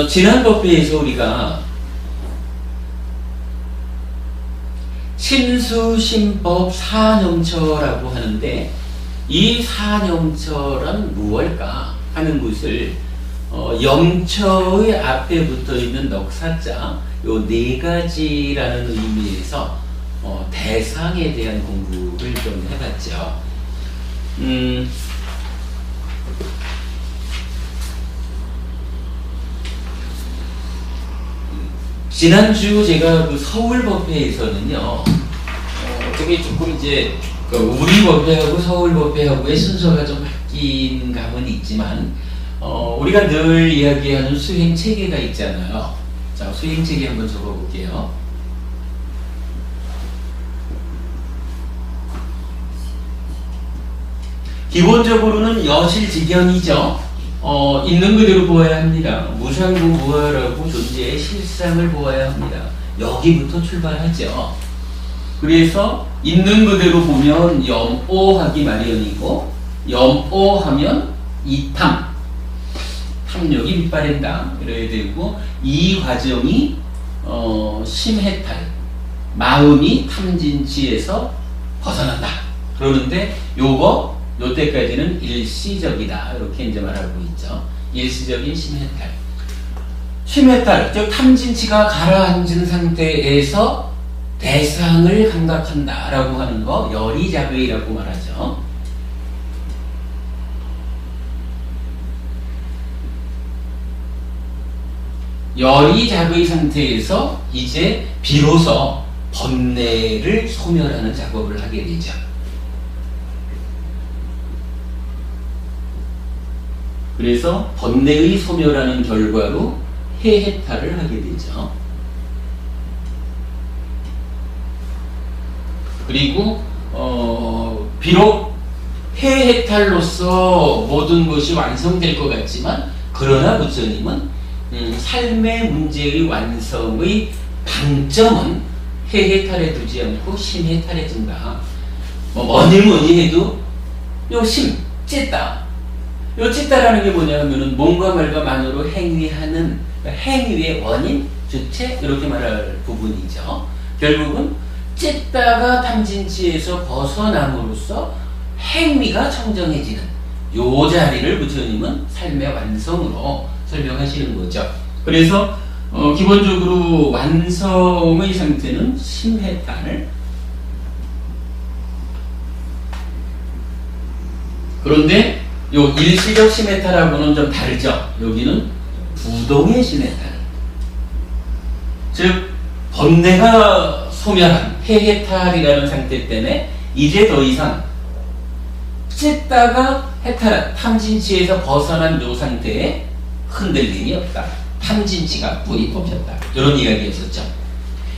지난 법회에서 우리가 신수신법 사념처라고 하는데 이 사념처란 무엇일까 하는 것을 염처의 앞에 붙어 있는 넉사자 요 네 가지라는 의미에서 대상에 대한 공부를 좀 해봤죠. 지난주 제가 그 서울 법회에서는요, 어떻게 조금 이제 우리 법회하고 서울 법회하고의 순서가 좀 바뀐 감은 있지만, 우리가 늘 이야기하는 수행 체계가 있잖아요. 자, 수행 체계 한번 적어볼게요. 기본적으로는 여실직연이죠. 있는 그대로 보아야 합니다. 무상무무하라고 존재의 실상을 보아야 합니다. 여기부터 출발하죠. 그래서 있는 그대로 보면 염오하기 마련이고, 염오하면 이탐, 탐욕이 밑바랜다 이래야 되고, 이 과정이 심해탈, 마음이 탐진치에서 벗어난다 그러는데, 요때까지는 일시적이다 이렇게 이제 말하고 있죠. 일시적인 심해탈. 심해탈, 즉 탐진치가 가라앉은 상태에서 대상을 감각한다라고 하는 거 열이작의라고 말하죠. 열이작의 상태에서 이제 비로소 번뇌를 소멸하는 작업을 하게 되죠. 그래서 번뇌의 소멸하는 결과로 해해탈을 하게 되죠. 그리고 비록 해해탈로서 모든 것이 완성될 것 같지만, 그러나 부처님은 삶의 문제의 완성의 방점은 해해탈에 두지 않고 심해탈에 둔다. 뭐니 해도 요 심, 쨌다. 요 찢다라는 게 뭐냐 하면은 몸과 말과 만으로 행위하는 행위의 원인, 주체 이렇게 말할 부분이죠. 결국은 찢다가 탐진치에서 벗어남으로써 행위가 청정해지는 요 자리를 부처님은 삶의 완성으로 설명하시는 거죠. 그래서 기본적으로 완성의 상태는 심해탈. 그런데 요 일시적 심해탈하고는 좀 다르죠. 여기는 부동의 심해탈. 즉 번뇌가 소멸한 해해탈이라는 상태 때문에 이제 더 이상 찢다가 해탈한 탐진치에서 벗어난 요 상태에 흔들림이 없다. 탐진치가 뿌리 뽑혔다. 이런 이야기였었죠.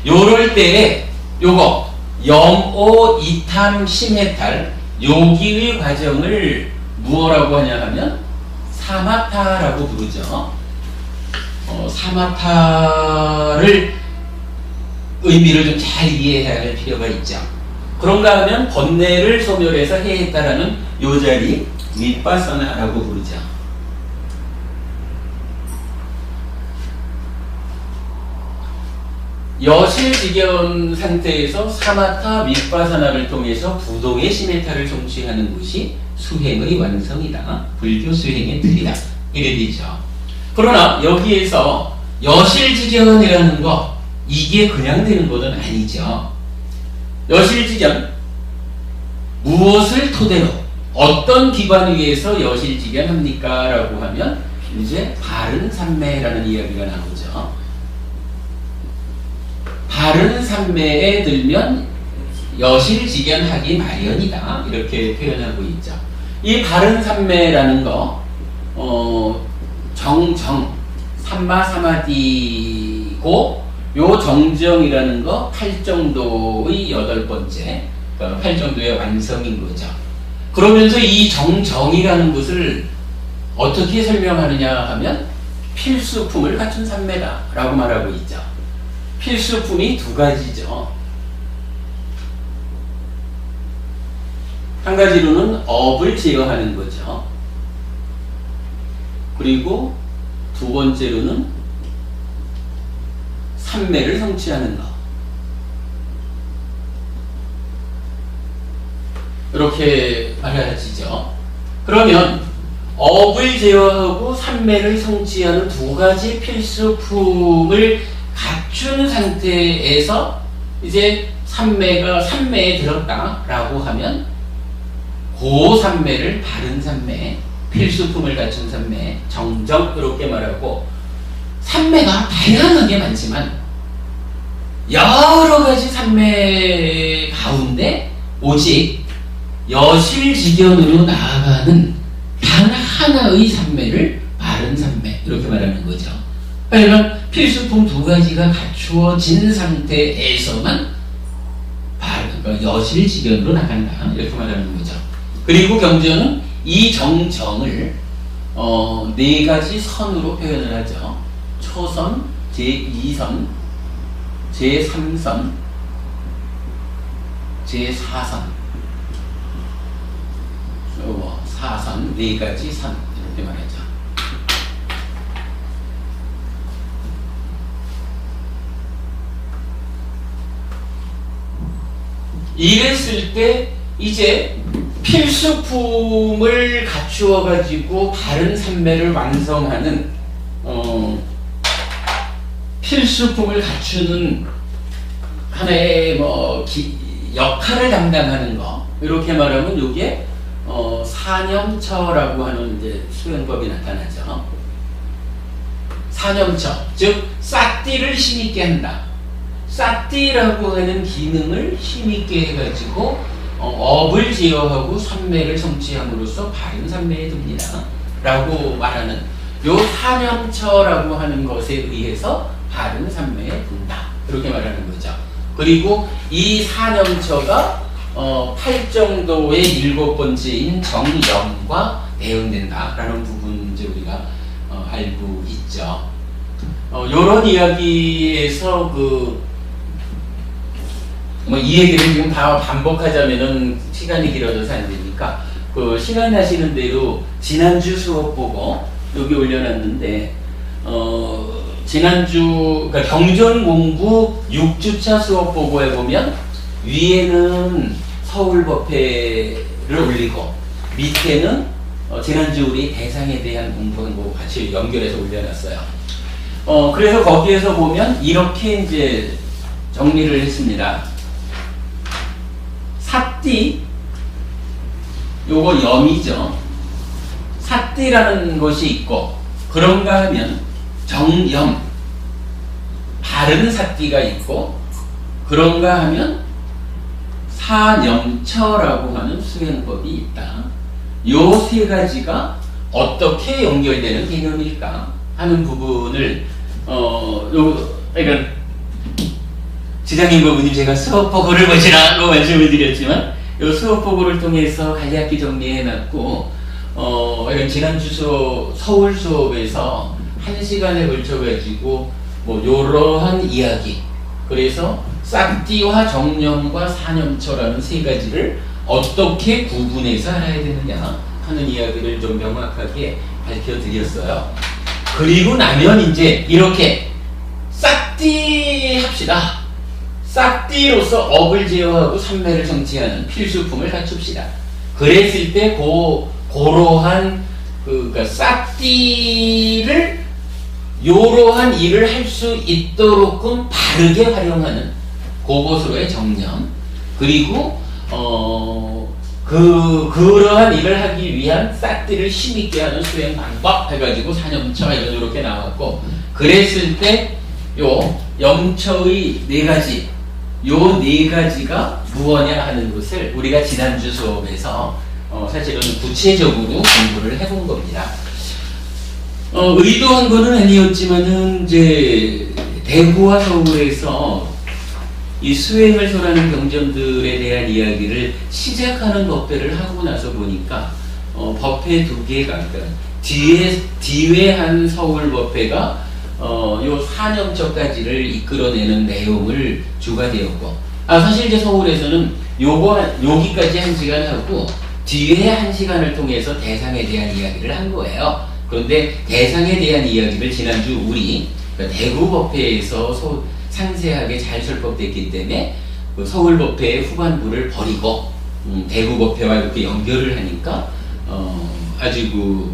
요럴 때에 요거 염오 이탐 심해탈 요기의 과정을 무엇라고 하냐 하면 사마타라고 부르죠. 사마타를 의미를 좀 잘 이해해야 할 필요가 있죠. 그런가 하면 번뇌를 소멸해서 해했다라는 요 자리 윗바사나라고 부르죠. 여실직연 상태에서 사마타 윗바사나를 통해서 부동의 심해탈을 성취하는 것이 수행의 완성이다. 불교 수행의 틀이다. 이래 되죠. 그러나 여기에서 여실직연이라는 거, 이게 그냥 되는 것은 아니죠. 여실직연, 무엇을 토대로 어떤 기반 위에서 여실직연합니까? 라고 하면 이제 바른 삼매라는 이야기가 나오죠. 바른 삼매에 들면 여실직연하기 마련이다. 이렇게 표현하고 있죠. 이 바른 삼매라는 거, 삼마사마디고, 요 정정이라는 거 8정도의 8번째, 8정도의 완성인 거죠. 그러면서 이 정정이라는 것을 어떻게 설명하느냐 하면 필수품을 갖춘 삼매다 라고 말하고 있죠. 필수품이 두 가지죠. 한 가지로는 업을 제어하는 거죠. 그리고 두 번째로는 삼매를 성취하는 것. 이렇게 말해지죠. 그러면 업을 제어하고 삼매를 성취하는 두 가지 필수품을 갖춘 상태에서 이제 삼매에 들었다라고 하면 고 삼매를 바른 삼매, 필수품을 갖춘 삼매, 정정 이렇게 말하고, 삼매가 다양하게 많지만 여러 가지 삼매 가운데 오직 여실직연으로 나아가는 단 하나의 삼매를 바른 삼매 이렇게 말하는 거죠. 그러니까 필수품 두 가지가 갖추어진 상태에서만 그러니까 여실직연으로 나간다 이렇게 말하는 거죠. 그리고 경전은 이 정정을 네 가지 선으로 표현을 하죠. 초선, 제2선, 제3선, 제4선, 4선, 네 가지 선 이렇게 말하죠. 이랬을 때 이제 필수품을 갖추어 가지고 바른 삼매를 완성하는 필수품을 갖추는 하나의 역할을 담당하는 거 이렇게 말하면 이게 사념처라고 하는 이제 수행법이 나타나죠. 사념처, 즉 싹띠를 힘있게 한다. 싹띠라고 하는 기능을 힘있게 해가지고 업을 제어하고 삼매를 성취함으로써 바른 삼매에 듭니다 라고 말하는 요 사념처라고 하는 것에 의해서 바른 삼매에 든다 이렇게 말하는 거죠. 그리고 이 사념처가 팔정도의 7번째인 정염과 대응된다 라는 부분 이제 우리가 알고 있죠. 요런 이야기에서 이 얘기를 지금 다 반복하자면은 시간이 길어져서 안 되니까 시간 나시는 대로 지난주 수업 보고 여기 올려놨는데 지난주 그러니까 경전 공부 6주차 수업 보고에 보면 위에는 서울법회를 올리고 밑에는 지난주 우리 대상에 대한 공부한 거 같이 연결해서 올려놨어요. 그래서 거기에서 보면 이렇게 이제 정리를 했습니다. 삿띠, 요거 염이죠. 삿띠라는 것이 있고, 그런가 하면 정염, 바른 삿띠가 있고, 그런가 하면 사념처라고 하는 수행법이 있다. 요 세 가지가 어떻게 연결되는 개념일까 하는 부분을 그러니까 지장님 고모님 제가 수업 보고를 보시라고 말씀을 드렸지만 이 수업 보고를 통해서 간략히 정리해놨고 이런 지난주 수업 서울 수업에서 1시간에 걸쳐가지고 요러한 이야기 그래서 싹띠와 정념과 사념처라는 세 가지를 어떻게 구분해서 알아야 되느냐 하는 이야기를 좀 명확하게 밝혀드렸어요. 그리고 나면 이제 이렇게 싹띠 합시다. 싹띠로서 업을 제어하고 삼매를 성취하는 필수품을 갖춥시다. 그랬을 때 고러한 그러니까 싹띠를 요러한 일을 할 수 있도록끔 바르게 활용하는 그것으로의 정념 그리고 그러한 일을 하기 위한 싹띠를 힘있게 하는 수행 방법 해가지고 사념처 이렇게 나왔고 그랬을 때 요 염처의 네 가지 요 네 가지가 무엇냐 하는 것을 우리가 지난주 수업에서 사실은 구체적으로 공부를 해본 겁니다. 의도한 거는 아니었지만은 이제 대구와 서울에서 이 수행을 설하는 경전들에 대한 이야기를 시작하는 법회를 하고 나서 보니까 법회 두 개가 그러니까 뒤에 한 서울 법회가 요 사념처까지를 이끌어내는 내용을 주가 되었고 사실 이제 서울에서는 여기까지 1시간 하고 뒤에 1시간을 통해서 대상에 대한 이야기를 한 거예요. 그런데 대상에 대한 이야기를 지난주 우리 대구법회에서 상세하게 잘 설법됐기 때문에 그 서울법회의 후반부를 버리고 대구법회와 이렇게 연결을 하니까 아주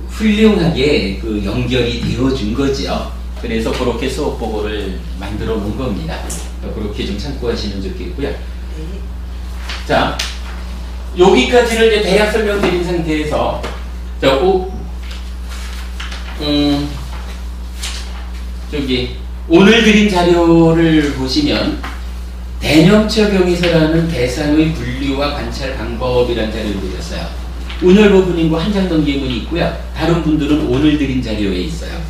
훌륭하게 그 연결이 되어준 거죠. 그래서 그렇게 수업 보고를 만들어 놓은 겁니다. 그렇게 좀 참고하시면 좋겠고요. 자, 여기까지를 이제 대략 설명드린 상태에서 저기 오늘 드린 자료를 보시면 대념처 경위서라는 대상의 분류와 관찰 방법이라는 자료를 드렸어요. 운열보 분인고 한 장 넘기문이 있고요. 다른 분들은 오늘 드린 자료에 있어요.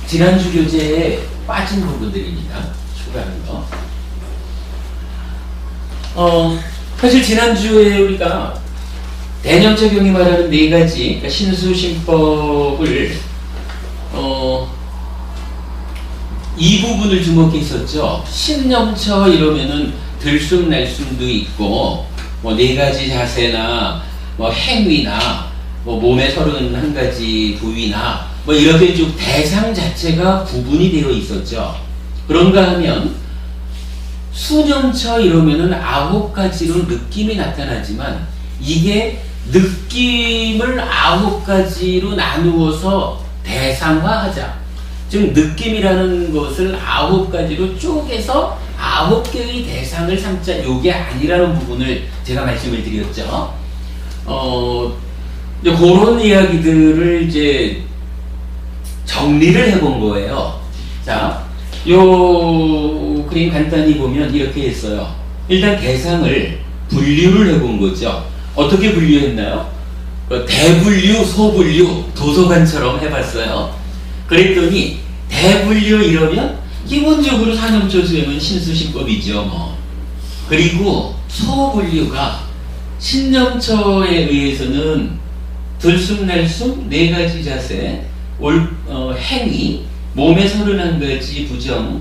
지난주 교재에 빠진 부분들입니다. 추가하는 거. 사실 지난주에 우리가 대념처 경위 말하는 네 가지, 그러니까 신수신법을 이 부분을 주목했었죠. 신념처 이러면은 들숨날숨도 있고, 뭐 네 가지 자세나 뭐 행위나 뭐 몸의 31가지 부위나 뭐 이렇게 쭉 대상 자체가 구분이 되어 있었죠. 그런가 하면 수념처 이러면은 9가지로 느낌이 나타나지만 이게 느낌을 9가지로 나누어서 대상화하자. 즉 느낌이라는 것을 9가지로 쪼개서 9개의 대상을 삼자. 요게 아니라는 부분을 제가 말씀을 드렸죠. 이제 그런 이야기들을 이제 정리를 해본 거예요. 자, 요 그림 간단히 보면 이렇게 했어요. 일단 대상을 분류를 해본 거죠. 어떻게 분류했나요? 대분류, 소분류, 도서관처럼 해봤어요. 그랬더니 대분류 이러면 기본적으로 사념처 수행은 신수신법이죠. 뭐. 그리고 소분류가 신념처에 의해서는 들숨날숨 네 가지 자세, 행위, 몸의 31가지 부정,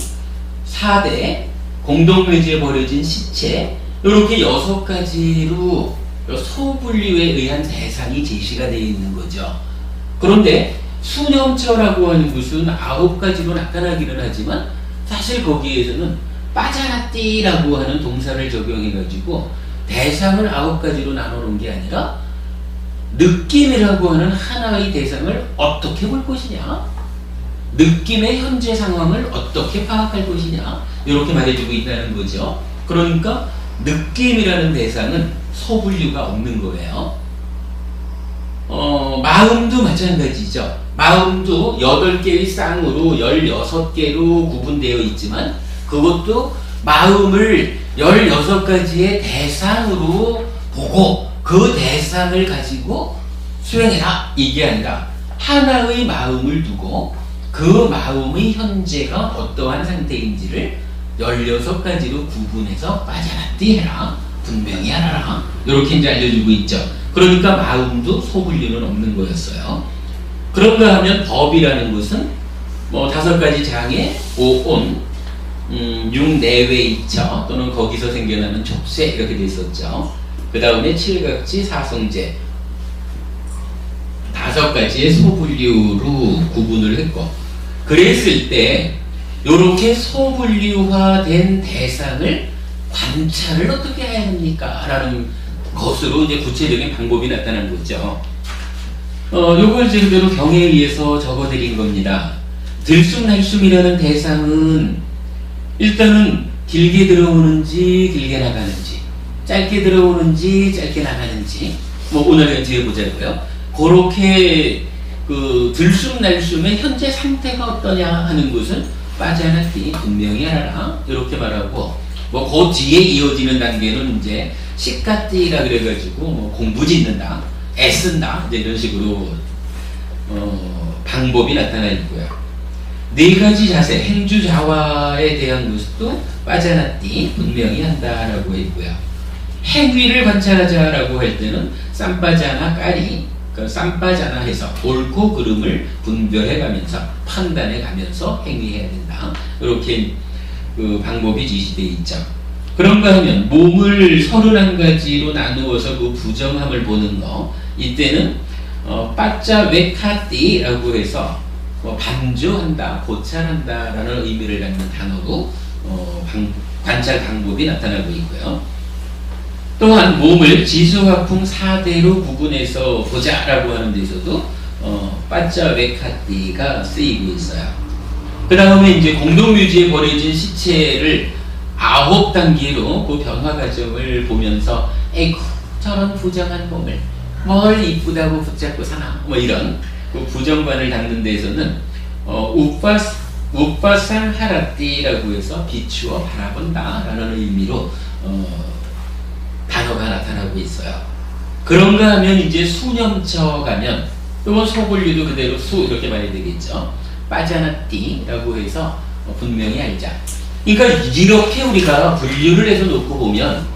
4대, 공동묘지에 버려진 시체, 이렇게 6가지로 소분류에 의한 대상이 제시가 되어 있는 거죠. 그런데 수념처라고 하는 것은 9가지로 나타나기는 하지만 사실 거기에서는 빠자나띠라고 하는 동사를 적용해가지고 대상을 9가지로 나눠놓은 게 아니라 느낌이라고 하는 하나의 대상을 어떻게 볼 것이냐, 느낌의 현재 상황을 어떻게 파악할 것이냐, 이렇게 말해주고 있다는 거죠. 그러니까 느낌이라는 대상은 소분류가 없는 거예요. 마음도 마찬가지죠. 마음도 8개의 쌍으로 16개로 구분되어 있지만 그것도 마음을 16가지의 대상으로 보고 그 대상을 가지고 수행해라, 이게 아니라 하나의 마음을 두고 그 마음의 현재가 어떠한 상태인지를 16가지로 구분해서 빠져나띠 해라, 분명히 알아라, 이렇게 이제 알려주고 있죠. 그러니까 마음도 소분류는 없는 거였어요. 그런가 하면 법이라는 것은 뭐 5가지 장애, 5온, 6내외이처 또는 거기서 생겨나는 족쇄 이렇게 돼 있었죠. 그 다음에 7각지, 사성제 5가지의 소분류로 구분을 했고, 그랬을 때 이렇게 소분류화된 대상을 관찰을 어떻게 해야 합니까? 라는 것으로 이제 구체적인 방법이 나타난 거죠. 요걸 제대로 경에 의해서 적어드린 겁니다. 들숨날숨이라는 대상은 일단은 길게 들어오는지 길게 나가는지, 짧게 들어오는지 짧게 나가는지, 뭐 오늘은 뒤에 보자고요. 그렇게 그 들숨날숨의 현재 상태가 어떠냐 하는 것은 빠져나띠 분명히 알아라, 이렇게 말하고, 뭐 그 뒤에 이어지는 단계는 이제 식가띠라 그래가지고 뭐 공부 짓는다, 애쓴다, 이제 이런 식으로 방법이 나타나 있고요. 4가지 자세, 행주자화에 대한 것도 빠져나띠 분명히 한다라고 했고요. 행위를 관찰하자라고 할 때는 쌈빠자나 까리, 그러니까 쌈빠자나 해서 옳고 그름을 분별해가면서 판단해가면서 행위해야 된다, 이렇게 그 방법이 제시되어 있죠. 그 그런가 하면 몸을 31가지로 나누어서 그 부정함을 보는 거, 이때는 빠짜웨카띠라고 해서 반조한다, 고찰한다라는 의미를 갖는 단어로 관찰 방법이 나타나고 있고요. 또한 몸을 지수화풍 4대로 구분해서 보자라고 하는 데서도 빠짜웨카띠가 쓰이고 있어요. 그 다음에 이제 공동묘지에 버려진 시체를 9단계로 그 변화 과정을 보면서 에이구 저런 부정한 몸을 뭘 이쁘다고 붙잡고 사나 뭐 이런 그 부정관을 닦는 데에서는 우빠상하라띠라고 해서 비추어 바라본다 라는 의미로 단어가 나타나고 있어요. 그런가 하면 이제 수념처 가면 또는 소분류도 그대로 수 이렇게 말해야 되겠죠. 빠자나띠라고 해서 분명히 알자. 그러니까 이렇게 우리가 분류를 해서 놓고 보면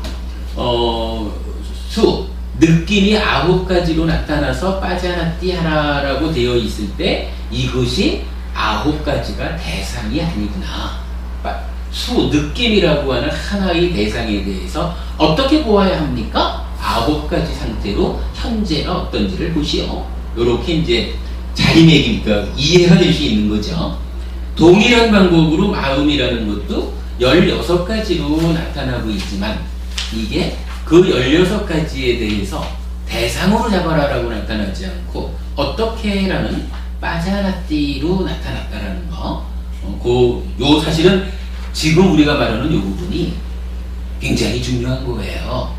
수 느낌이 9가지로 나타나서 빠자나띠 하나라고 되어 있을 때 이것이 9가지가 대상이 아니구나. 수 느낌이라고 하는 하나의 대상에 대해서 어떻게 보아야 합니까? 9가지 상태로 현재가 어떤지를 보시오. 이렇게 이제 자리매김, 이해가 될 수 있는 거죠. 동일한 방법으로 마음이라는 것도 16가지로 나타나고 있지만 이게 그 16가지에 대해서 대상으로 잡아라라고 나타나지 않고 어떻게라는 빠자나띠로 나타났다라는 거. 요 사실은 지금 우리가 말하는 이 부분이 굉장히 중요한 거예요.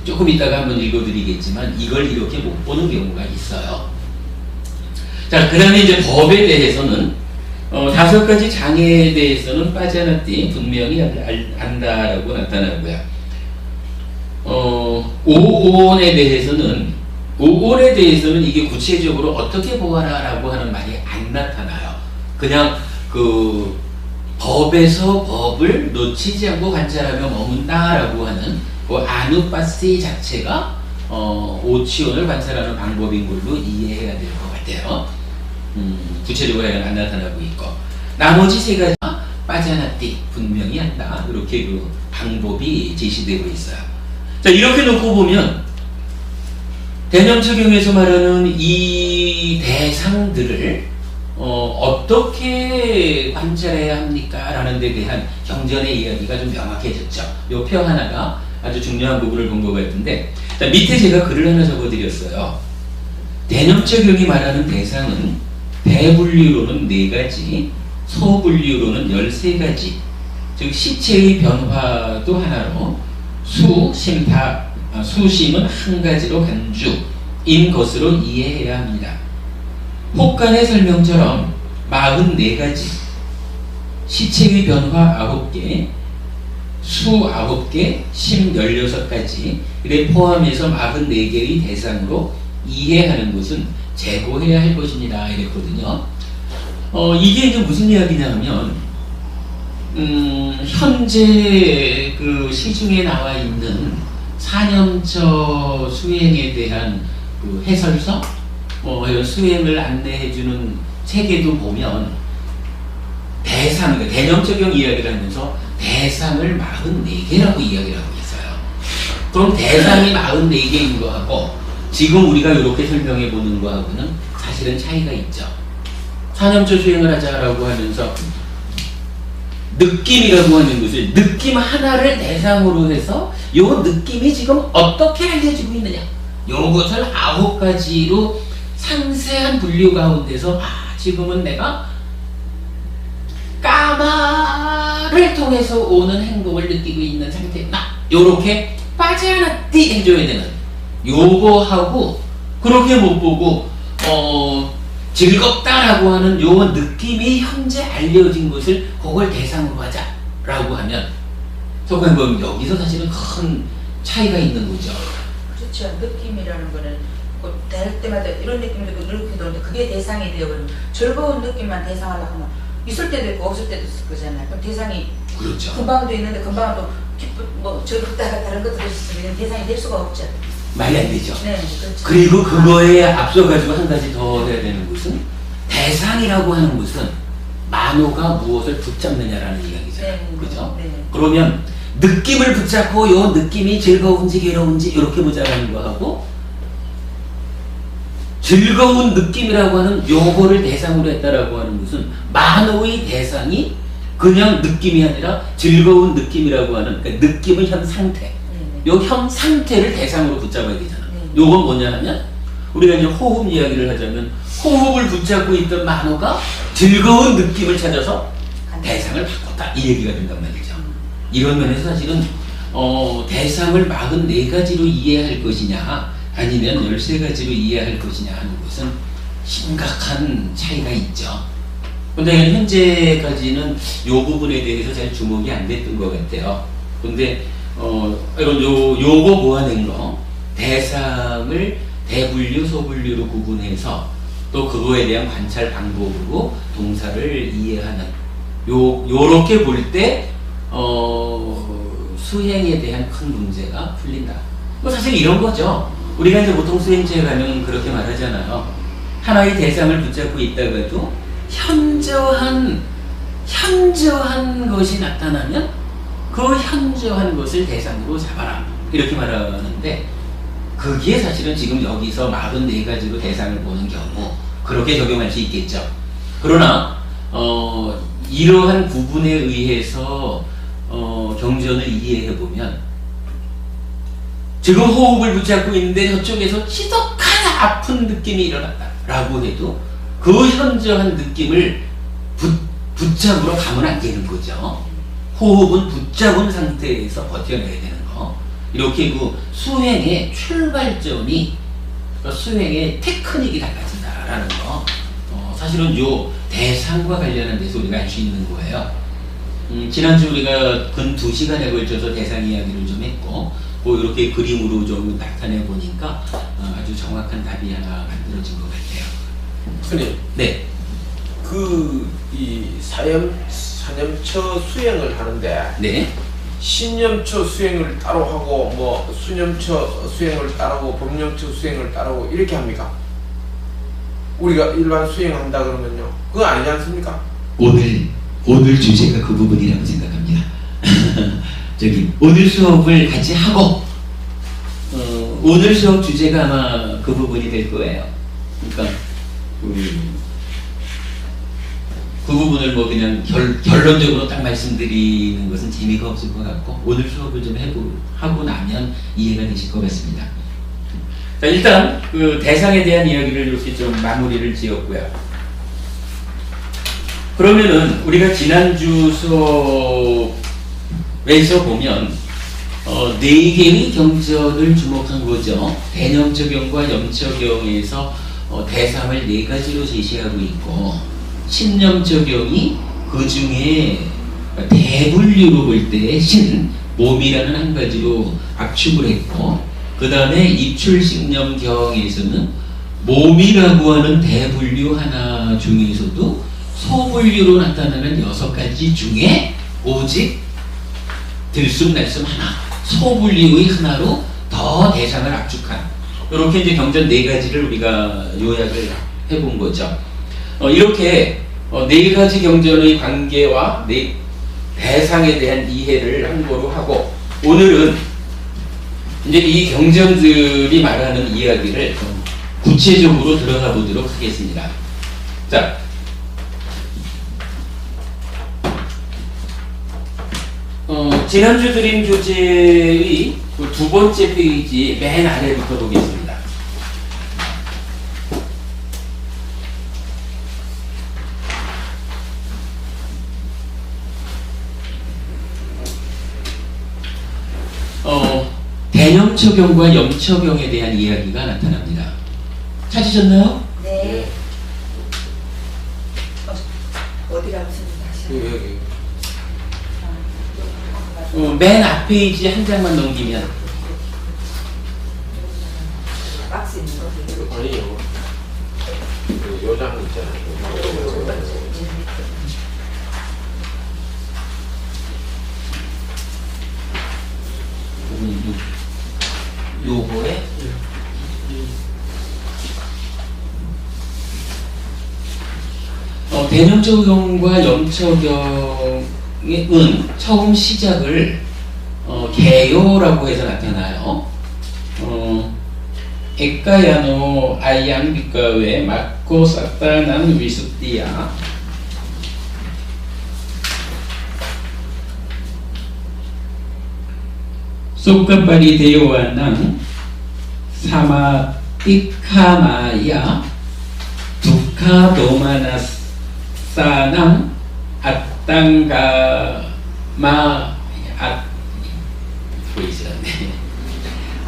조금 이따가 한번 읽어드리겠지만 이걸 이렇게 못 보는 경우가 있어요. 자, 그 다음에 이제 법에 대해서는 5가지 장애에 대해서는 빠자나띠 분명히 안다라고 나타나고요. 오온에 대해서는 이게 구체적으로 어떻게 보아라라고 하는 말이 안 나타나요. 그냥 그 법에서 법을 놓치지 않고 관찰하며 머문다라고 하는 그 아누빠시 자체가 오치온을 관찰하는 방법인 걸로 이해해야 될 것 같아요. 구체적으로 안 나타나고 있고 나머지 3가지 빠자나띠 분명히 한다 이렇게 그 방법이 제시되고 있어요. 자, 이렇게 놓고 보면 대념적용에서 말하는 이 대상들을 어떻게 관찰해야 합니까? 라는 데 대한 경전의 이야기가 좀 명확해졌죠. 요 표 하나가 아주 중요한 부분을 본 것 같은데, 자, 밑에 제가 글을 하나 적어드렸어요. 대념적용이 말하는 대상은 대분류로는 4가지, 소분류로는 13가지, 즉 시체의 변화도 하나로 수심은 한 가지로 간주인 것으로 이해해야 합니다. 혹간의 설명처럼 44가지, 시체의 변화 9개, 수 9개, 심 16가지, 이를 포함해서 44개의 대상으로 이해하는 것은 재고해야 할 것입니다. 이랬거든요. 이게 이제 무슨 이야기냐면, 현재 그 시중에 나와 있는 사념처 수행에 대한 그 해설서, 이런 수행을 안내해주는 책에도 보면 대상, 대념적용 이야기를 하면서 대상을 44개라고 이야기를 하고 있어요. 그럼 대상이 44개인 거하고 지금 우리가 이렇게 설명해 보는 거하고는 사실은 차이가 있죠. 사념처 수행을 하자라고 하면서 느낌이라고 하는 것을 느낌 하나를 대상으로 해서 요 느낌이 지금 어떻게 알려지고 있느냐, 요것을 9가지로 상세한 분류 가운데서 지금은 내가 까마를 통해서 오는 행복을 느끼고 있는 상태구나, 요렇게 빠져나띠 해줘야 되는 요거하고, 그렇게 못 보고 즐겁다라고 하는 요 느낌이 현재 알려진 것을 그걸 대상으로 하자라고 하면 속한 보면 여기서 사실은 큰 차이가 있는 거죠. 그렇죠. 느낌이라는 거는 될 때마다 이런 느낌도 있고 이렇게 들었는데 그게 대상이 되어버리면 즐거운 느낌만 대상하려고 하면 있을 때도 있고 없을 때도 있을 거잖아요. 그럼 대상이 그렇죠. 금방도 있는데 금방도 즐겁다가 다른 것들이 있으면 대상이 될 수가 없죠. 말이 안 되죠. 네, 그렇죠. 그리고 그거에 앞서가지고 한 가지 더 해야 되는 것은 대상이라고 하는 것은 만호가 무엇을 붙잡느냐라는 이야기잖아요. 네, 그죠? 네. 그러면 느낌을 붙잡고 요 느낌이 즐거운지 괴로운지 이렇게 보자라는 거하고 즐거운 느낌이라고 하는 요거를 대상으로 했다라고 하는 것은 만호의 대상이 그냥 느낌이 아니라 즐거운 느낌이라고 하는 그러니까 느낌의 현 상태 요 현 상태를 대상으로 붙잡아야 되잖아. 요건 뭐냐 하면 우리가 이제 호흡 이야기를 하자면 호흡을 붙잡고 있던 만호가 즐거운 느낌을 찾아서 대상을 바꿨다 이 얘기가 된단 말이죠. 이런 면에서 사실은 대상을 44가지로 이해할 것이냐 아니면 13가지로 이해할 것이냐 하는 것은 심각한 차이가 있죠. 근데 현재까지는 이 부분에 대해서 잘 주목이 안 됐던 것 같아요. 근데 이런 요거 모아낸 거 대상을 대분류, 소분류로 구분해서 또 그거에 대한 관찰 방법으로 동사를 이해하는 요렇게 볼 때 수행에 대한 큰 문제가 풀린다. 뭐 사실 이런 거죠. 우리가 이제 보통 수행체에 가면 그렇게 말하잖아요. 하나의 대상을 붙잡고 있다가도 현저한 것이 나타나면 그 현저한 것을 대상으로 잡아라. 이렇게 말하는데 그게 사실은 지금 여기서 44가지로 대상을 보는 경우 그렇게 적용할 수 있겠죠. 그러나 이러한 부분에 의해서 경전을 이해해보면 지금 호흡을 붙잡고 있는데 저쪽에서 지독한 아픈 느낌이 일어났다 라고 해도 그 현저한 느낌을 붙잡으러 가면 안 되는 거죠. 호흡은 붙잡은 상태에서 버텨내야 되는 거. 이렇게 그 수행의 출발점이 수행의 테크닉이 달라진다라는 거. 사실은 요 대상과 관련한 데서 우리가 알 수 있는 거예요. 지난주 우리가 근 2시간에 걸쳐서 대상 이야기를 좀 했고 뭐 이렇게 그림으로 좀 나타내 보니까 아주 정확한 답이 하나 만들어진 것 같아요. 선생님, 네. 이 사념처 수행을 하는데 네. 신념처 수행을 따로 하고 뭐 수념처 수행을 따로 하고 법념처 수행을 따로 하고 이렇게 합니까? 우리가 일반 수행한다 그러면요 그거 아니지 않습니까? 오늘 주제가 그 부분이라고 생각합니다. 오늘 수업을 같이 하고 오늘 수업 주제가 아마 그 부분이 될 거예요. 그러니까 그 부분을 뭐 그냥 결론적으로 딱 말씀드리는 것은 재미가 없을 것 같고 오늘 수업을 좀 하고 나면 이해가 되실 것 같습니다. 자, 일단 그 대상에 대한 이야기를 이렇게 좀 마무리를 지었고요. 그러면은 우리가 지난주 수업에서 보면 4개의 경전을 주목한 거죠. 대념적용과 염적용에서 대상을 4가지로 제시하고 있고 신념적용이 그 중에 대분류로 볼 때 신, 몸이라는 한 가지로 압축을 했고 그 다음에 입출신념경에서는 몸이라고 하는 대분류 하나 중에서도 소분류로 나타나는 6가지 중에 오직 들숨날숨 하나 소분류의 하나로 더 대상을 압축한 이렇게 이제 경전 4가지를 우리가 요약을 해본 거죠. 이렇게 4가지 경전의 관계와 대상에 대한 이해를 함부로 하고 오늘은 이제 이 경전들이 말하는 이야기를 좀 구체적으로 들어가 보도록 하겠습니다. 자, 지난주 드린 교재의 그 2번째 페이지 맨 아래부터 보겠습니다. 대념처경과 염처경에 대한 이야기가 나타납니다. 찾으셨나요? 네. 어디라고 쓰는지 다시. 맨 앞 페이지 한 장만 넘기면 박스 있는 거. 아니요. 요장 있잖아요. 요거에 대념적용과 염처경은 처음 시작을 개요라고 해서 나타나요. 에까야노 아양 비과웨 막고 사타난 위수띠야. 소카파리 데요와낭 사마 띠카마야 두카 도마나사낭 아땅가마 보이시네.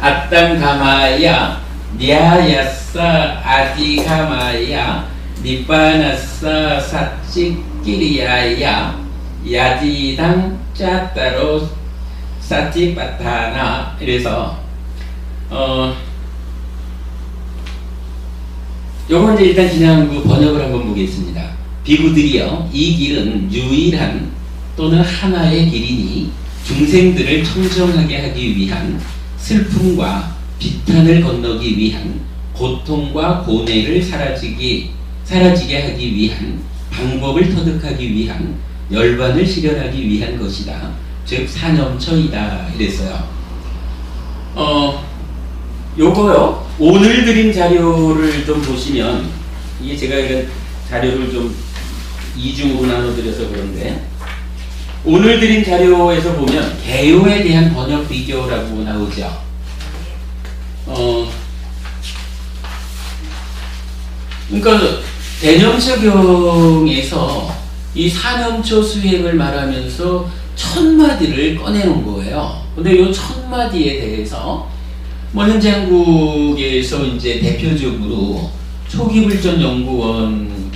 아땅가마야 냐야사 아디가마야 니빠나사 사찌끼리야야 야디당 짜따로 사찌빠타나. 이래서 요건 이제 일단 그냥 그 번역을 한번 보겠습니다. 비구들이여, 이 길은 유일한 또는 하나의 길이니 중생들을 청정하게 하기 위한, 슬픔과 비탄을 건너기 위한, 고통과 고뇌를 사라지게 하기 위한, 방법을 터득하기 위한, 열반을 실현하기 위한 것이다. 즉 사념처이다. 이랬어요. 요거요, 오늘 드린 자료를 좀 보시면, 이게 제가 이런 자료를 좀 이중으로 나눠드려서 그런데, 오늘 드린 자료에서 보면 개요에 대한 번역 비교라고 나오죠. 그러니까 대념석경에서 이 사념초 수행을 말하면서 1000마디를 꺼내놓은 거예요. 근데 이 1000마디에 대해서 뭐 현재 한국에서 이제 대표적으로 초기불전연구원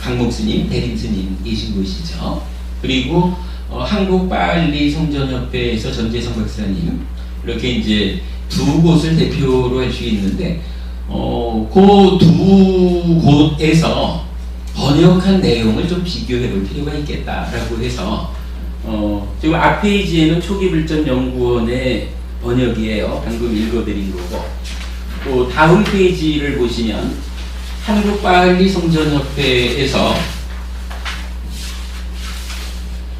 강목스님, 대림스님 계신 곳이죠. 그리고 한국빨리 성전협회에서 전재성 박사님, 이렇게 이제 두 곳을 대표로 할 수 있는데, 그 두 곳에서 번역한 내용을 좀 비교해 볼 필요가 있겠다라고 해서, 지금 앞 페이지에는 초기불전연구원의 번역이에요. 방금 읽어드린 거고. 또 다음 페이지를 보시면 한국빨리 성전협회에서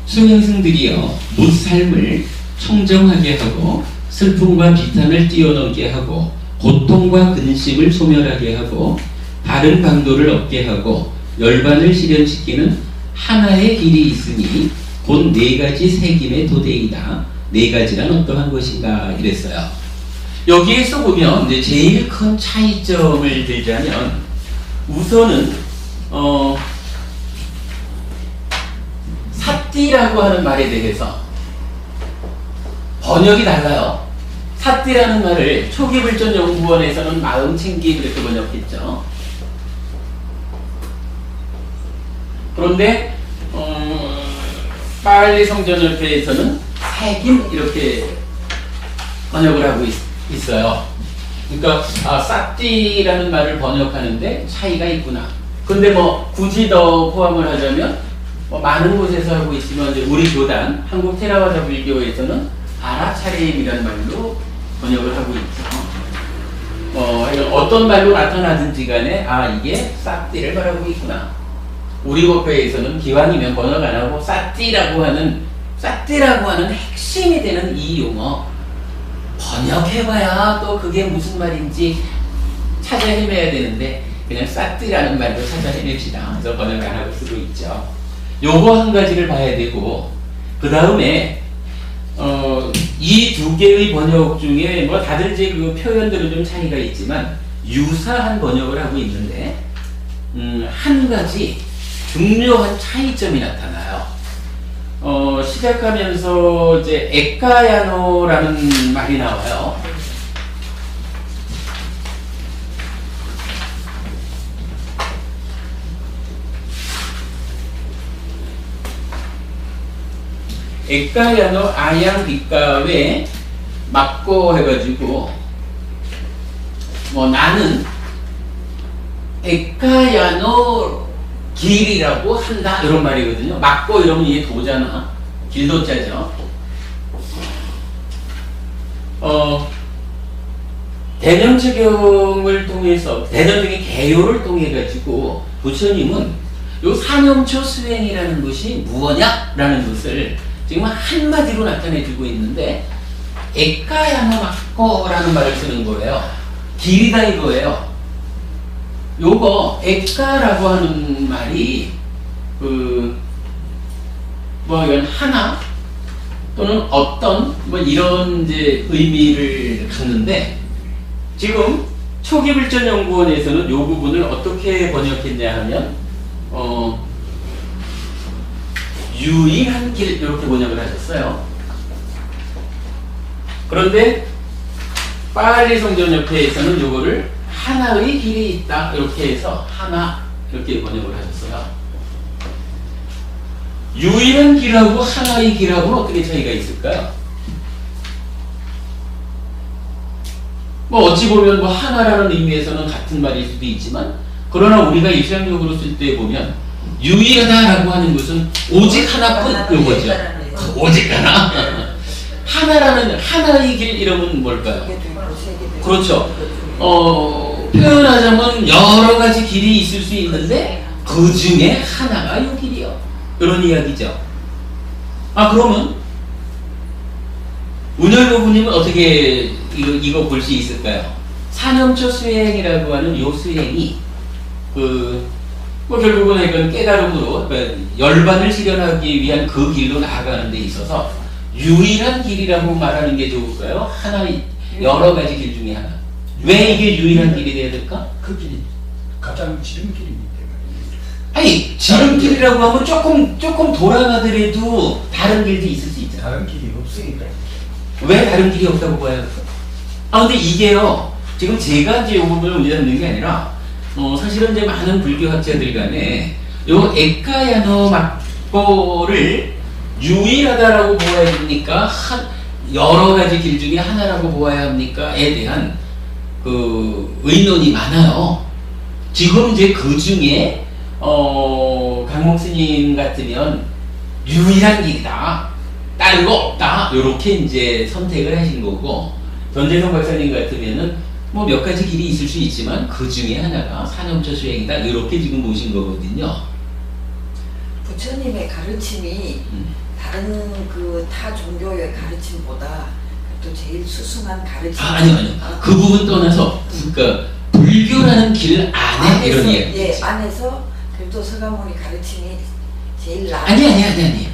수행승들이여 묻삶을 청정하게 하고 슬픔과 비탄을 뛰어넘게 하고 고통과 근심을 소멸하게 하고 바른 강도를 얻게 하고 열반을 실현시키는 하나의 길이 있으니 곧 4가지 새김의 도대이다. 4가지란 어떠한 것인가 이랬어요. 여기에서 보면 이제 제일 큰 차이점을 들자면 우선은 사띠라고 하는 말에 대해서 번역이 달라요. 사띠라는 말을 초기불전연구원에서는 마음챙김 이렇게 번역했죠. 그런데 빨리 성전협회에서는 새김 이렇게 번역을 하고 있어요. 그러니까 사띠라는 말을 번역하는데 차이가 있구나. 근데 뭐 굳이 더 포함을 하자면 많은 곳에서 하고 있지만 이제 우리 교단 한국 테라와다 불교에서는 아라차림이라는 말로 번역을 하고 있죠. 어떤 말로 나타나든지 간에 이게 사띠를 말하고 있구나. 우리 법회에서는 기왕이면 번역 안 하고 사띠라고 하는 핵심이 되는 이 용어 번역해봐야 또 그게 무슨 말인지 찾아 헤매야 되는데 그냥 사띠라는 말로 찾아 헤맵시다. 그래서 번역 안 하고 쓰고 있죠. 요거 한 가지를 봐야 되고, 그 다음에 이 두 개의 번역 중에 뭐 다들 이제 그 표현들은 좀 차이가 있지만 유사한 번역을 하고 있는데 한 가지 중요한 차이점이 나타나요. 시작하면서 이제 에까야노라는 말이 나와요. 에까야노 아양 빗가에 맞고 해가지고 뭐 나는 에까야노 길이라고 한다 이런 말이거든요. 맞고 이러면 이게 도잖아. 길도자죠. 대념체경을 통해서 대념적인 개요를 통해 가지고 부처님은 요 사념초 수행이라는 것이 무엇냐라는 것을 지금 한마디로 나타내주고 있는데 에까야노 마코라는 말을 쓰는 거예요. 길이다 이거예요. 요거 에까라고 하는 말이 뭐 이건 하나 또는 어떤 뭐 이런 이제 의미를 갖는데, 지금 초기불전연구원에서는 요 부분을 어떻게 번역했냐 하면 유일한 길 이렇게 번역을 하셨어요. 그런데 빨리 성전협회에서는 요거를 하나의 길이 있다 이렇게 해서 하나 이렇게 번역을 하셨어요. 유일한 길하고 하나의 길하고는 어떻게 차이가 있을까요? 뭐 어찌 보면 뭐 하나라는 의미에서는 같은 말일 수도 있지만, 그러나 우리가 일상적으로 쓸 때 보면 유일하다라고 하는 것은 오직 하나뿐 이거죠. 오직 하나. 하나라는 하나의 길 이름은 뭘까요? 그렇죠. 표현하자면 여러 가지 길이 있을 수 있는데 그 중에 하나가 이 길이요. 이런 이야기죠. 그러면 운열 부부님은 어떻게 이거 볼 수 있을까요? 사념초 수행이라고 하는 요 수행이 뭐 결국은 이건 깨달음으로, 그러니까 열반을 실현하기 위한 그 길로 나아가는 데 있어서 유일한 길이라고 말하는 게 좋을까요? 여러 가지 길 중에 하나. 왜 이게 유일한 길이 돼야 될까? 그 길이 가장 지름길입니다. 아니, 지름길이라고 하면 조금 돌아가더라도 다른 길도 있을 수 있잖아. 다른 길이 없으니까. 왜 다른 길이 없다고 봐야 할까? 근데 이게요, 지금 제가 이제 이 부분을 문제잡는 게 아니라, 사실은 이제 많은 불교학자들 간에 요 에까야노 마코를 유일하다라고 보아야 됩니까? 여러 가지 길 중에 하나라고 보아야 합니까?에 대한 의논이 많아요. 지금 이제 그 중에 강목 스님 같으면 유일한 길이다, 다른 거 없다, 요렇게 이제 선택을 하신 거고, 전재성 박사님 같으면은 뭐 몇 가지 길이 있을 수 있지만 그 중에 하나가 사념초 수행이다, 이렇게 지금 모신 거거든요. 부처님의 가르침이 다른 타 종교의 가르침보다 또 제일 수승한 가르침. 아니요. 그 부분 떠나서, 그러니까 불교라는 길 안에 이런 이야기. 예, 안에서 그래도 서가모니 가르침이 제일 아니.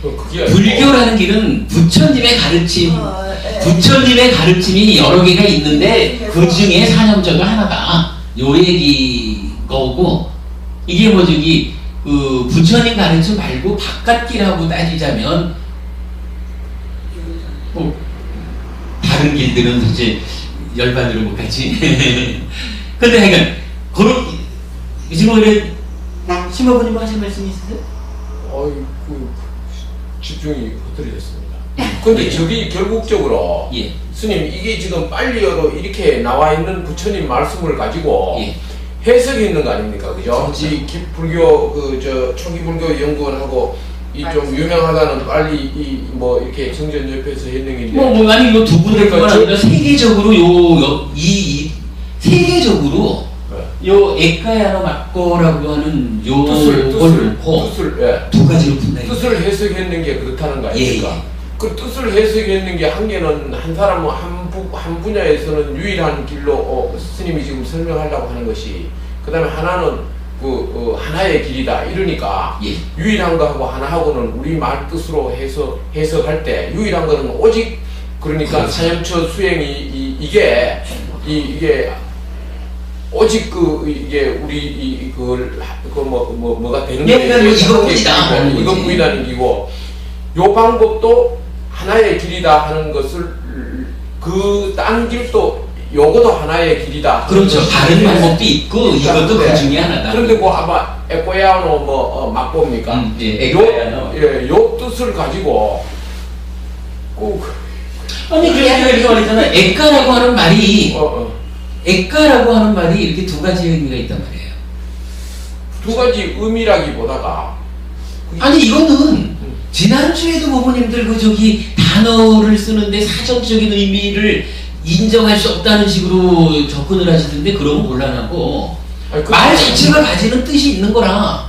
그게 불교라는 길은 부처님의 가르침, 부처님의 가르침이 여러 개가 있는데 그 중에 사념조가 하나다, 요 얘기 거고, 이게 뭐 부처님 가르침 말고 바깥 길하고 따지자면 뭐 다른 길들은 이제 열반으로 못 가지. 근데 하여간 지금 오늘 심어부님 하실 말씀이 있으세요? 집중이 흐트러졌습니다. 근데 저기 결국적으로 스님, 이게 지금 빨리어로 이렇게 나와 있는 부처님 말씀을 가지고 해석이 있는 거 아닙니까? 그죠? 이 불교 초기 불교 연구원하고 이 좀 유명하다는 빨리 뭐 이렇게 정전 옆에서 했는데 아니 이거 두 분들뿐만 아니라 세계적으로 세계적으로 요 에까야노 마코라고 하는 요 뜻을 두 가지로 분단이 뜻을 해석했는 게 그렇다는 거 아닙니까? 그 뜻을 해석했는 게 한 개는 한 사람은 한 분야에서는 유일한 길로 스님이 지금 설명하려고 하는 것이, 그 다음에 하나는 하나의 길이다 이러니까 유일한 거하고 하나하고는 우리 말 뜻으로 해석할 때 유일한 거는 오직, 그러니까 사념처 수행이 이게 오직 이게 우리 뭐가 되는 게 이것뿐이라는 기고, 요 방법도 하나의 길이다 하는 것을 딴 길도 요거도 하나의 길이다. 그렇죠. 다른 방법도 있고 이것도 그 중에 하나다. 그런데 아마 에코야노 막봅니까? 요 뜻을 가지고 아니 이렇게 말했잖아. 에까라고 하는 말이 에까라고 하는 말이 이렇게 두 가지 의미가 있단 말이에요. 두 가지 의미라기보다가 아니 이거는 지난주에도 부모님들 단어를 쓰는데 사전적인 의미를 인정할 수 없다는 식으로 접근을 하시던데, 그러면 곤란하고 말 자체가 가지는 뜻이 있는 거라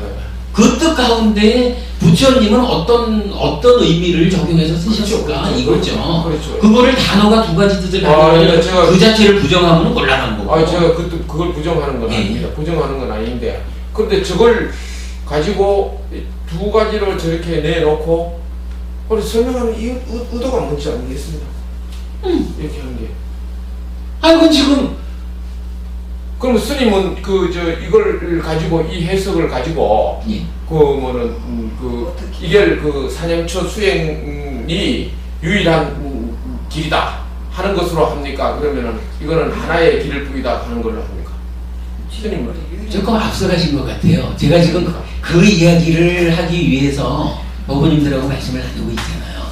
그 뜻 가운데 부처님은 어떤 의미를 적용해서 쓰셨을까 이거죠. 그렇죠. 그거를 단어가 두 가지 뜻을 아, 가지고 예, 제가- 그 자체를 부정하면 곤란한 거고. 아, 제가 그걸 부정하는 건 예. 아닙니다. 부정하는 건 아닌데, 그런데 저걸 가지고 두 가지를 저렇게 내놓고 그걸 설명하는 의도가 뭔지 알겠습니다. 이렇게 하는 게. 아, 그건 지금 그럼 스님은 이걸 가지고 이 해석을 가지고 예. 어떻게? 이게 사념처 수행이 유일한 길이다 하는 것으로 합니까? 그러면은 이거는 하나의 길을 뿐이다 하는 걸로 합니까? 스님은 조금 앞서가신 것 같아요. 제가 지금 그 이야기를 하기 위해서 어머님들하고 말씀을 나누고 있잖아요.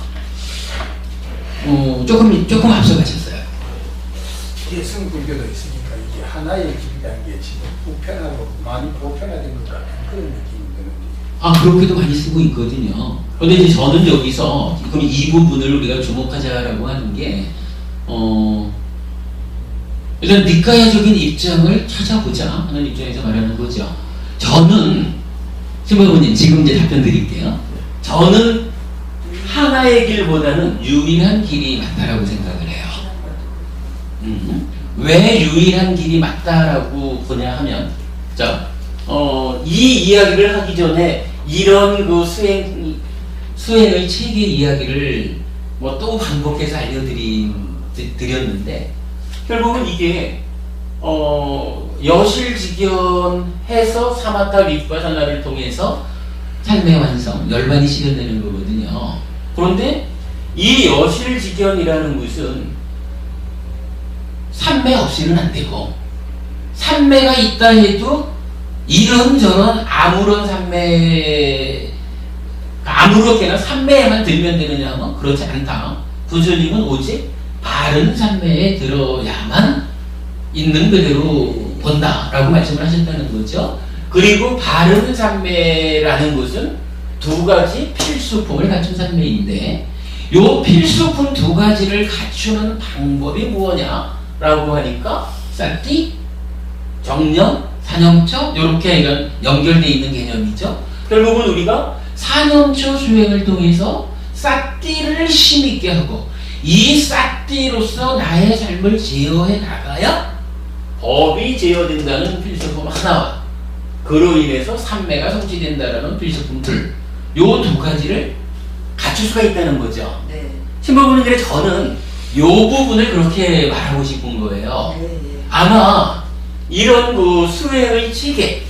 조금 앞서가셨어요. 개성불교도 있으니까 이게 하나의 길이라는 게 지금 보편화로 많이 보편화된 것 같은 그런 느낌이 드는데. 아, 그렇게도 많이 쓰고 있거든요. 근데 이제 저는 여기서 그럼 이 부분을 우리가 주목하자라고 하는 게, 일단 니까야적인 입장을 찾아보자 하는 입장에서 말하는 거죠. 저는, 신부모님 지금 이제 답변 드릴게요. 저는 하나의 길보다는 유일한 길이 맞다라고 생각을 해요. 왜 유일한 길이 맞다라고 보냐 하면, 이 이야기를 하기 전에 이런 그 수행의 체계 이야기를 뭐 또 반복해서 드렸는데, 결국은 이게, 여실직연해서 사마타 윗바사나를 통해서 삶의 완성, 열반이 실현되는 거거든요. 그런데 이 여실직연이라는 것은 삼매 없이는 안 되고, 삼매가 있다 해도 이런저런 아무런 아무렇게나 삼매에만 들면 되느냐 하면 그렇지 않다. 부처님은 오직 바른 삼매에 들어야만 있는 그대로 본다라고 말씀을 하셨다는 거죠. 그리고 바른 삼매라는 것은 두 가지 필수품을 갖춘 삼매인데, 요 필수품 두 가지를 갖추는 방법이 무엇냐라고 하니까 쌀띠, 정념, 사념처 이렇게 연결되어 있는 개념이죠. 결국은 우리가 사념처 수행을 통해서 쌀띠를 힘있게 하고, 이 쌀띠로서 나의 삶을 제어해 나가야 법이 제어된다는 필수품 하나와 그로 인해서 삼매가 성취된다라는 필수품들, 요 두 가지를 갖출 수가 있다는 거죠. 네. 신부분은 그래 저는 요 부분을 그렇게 말하고 싶은 거예요. 네, 네. 아마 이런 그 수행의 체계,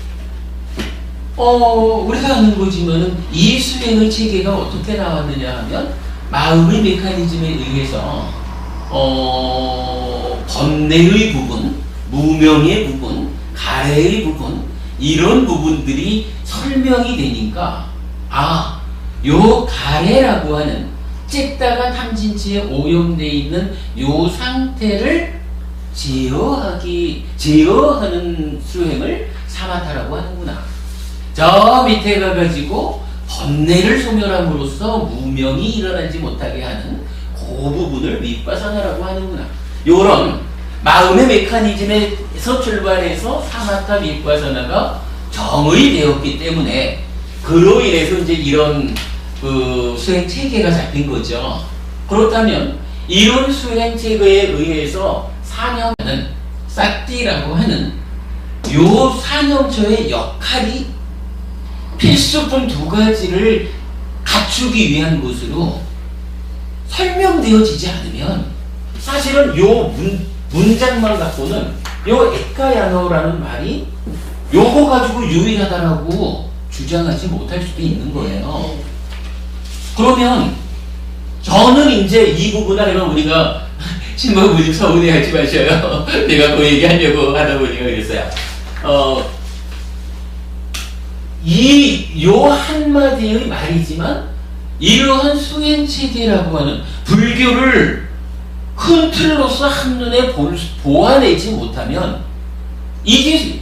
우리가 아는 거지만은 이 수행의 체계가 어떻게 나왔느냐 하면 마음의 메커니즘에 의해서 번뇌의 부분, 무명의 부분, 가래의 부분, 이런 부분들이 설명이 되니까, 요 가래라고 하는 쨌다가 탐진치에 오염되어 있는 요 상태를 제어하는 수행을 사마타라고 하는구나. 저 밑에 가가지고 번뇌를 소멸함으로써 무명이 일어나지 못하게 하는 그 부분을 윗바사나라고 하는구나. 요런 마음의 메커니즘에서 출발해서 사마타 윗바사나가 정의되었기 때문에 그로 인해서 이제 이런 그 수행 체계가 잡힌 거죠. 그렇다면 이런 수행 체계에 의해서 사념은 싹띠라고 하는 요 사념처의 역할이 필수품 두 가지를 갖추기 위한 것으로 설명되어지지 않으면 사실은 요 문장만 갖고는 요 에카야노라는 말이 요거 가지고 유일하다라고 주장하지 못할 수도 있는 거예요. 그러면 저는 이제 이 부분을 그러면 우리가 신부님 서운해하지 마셔요. 내가 그 얘기하려고 하다 보니까 그랬어요. 요 한마디의 말이지만 이러한 수행체계라고 하는 불교를 큰 틀로서 한눈에 보아내지 못하면 이게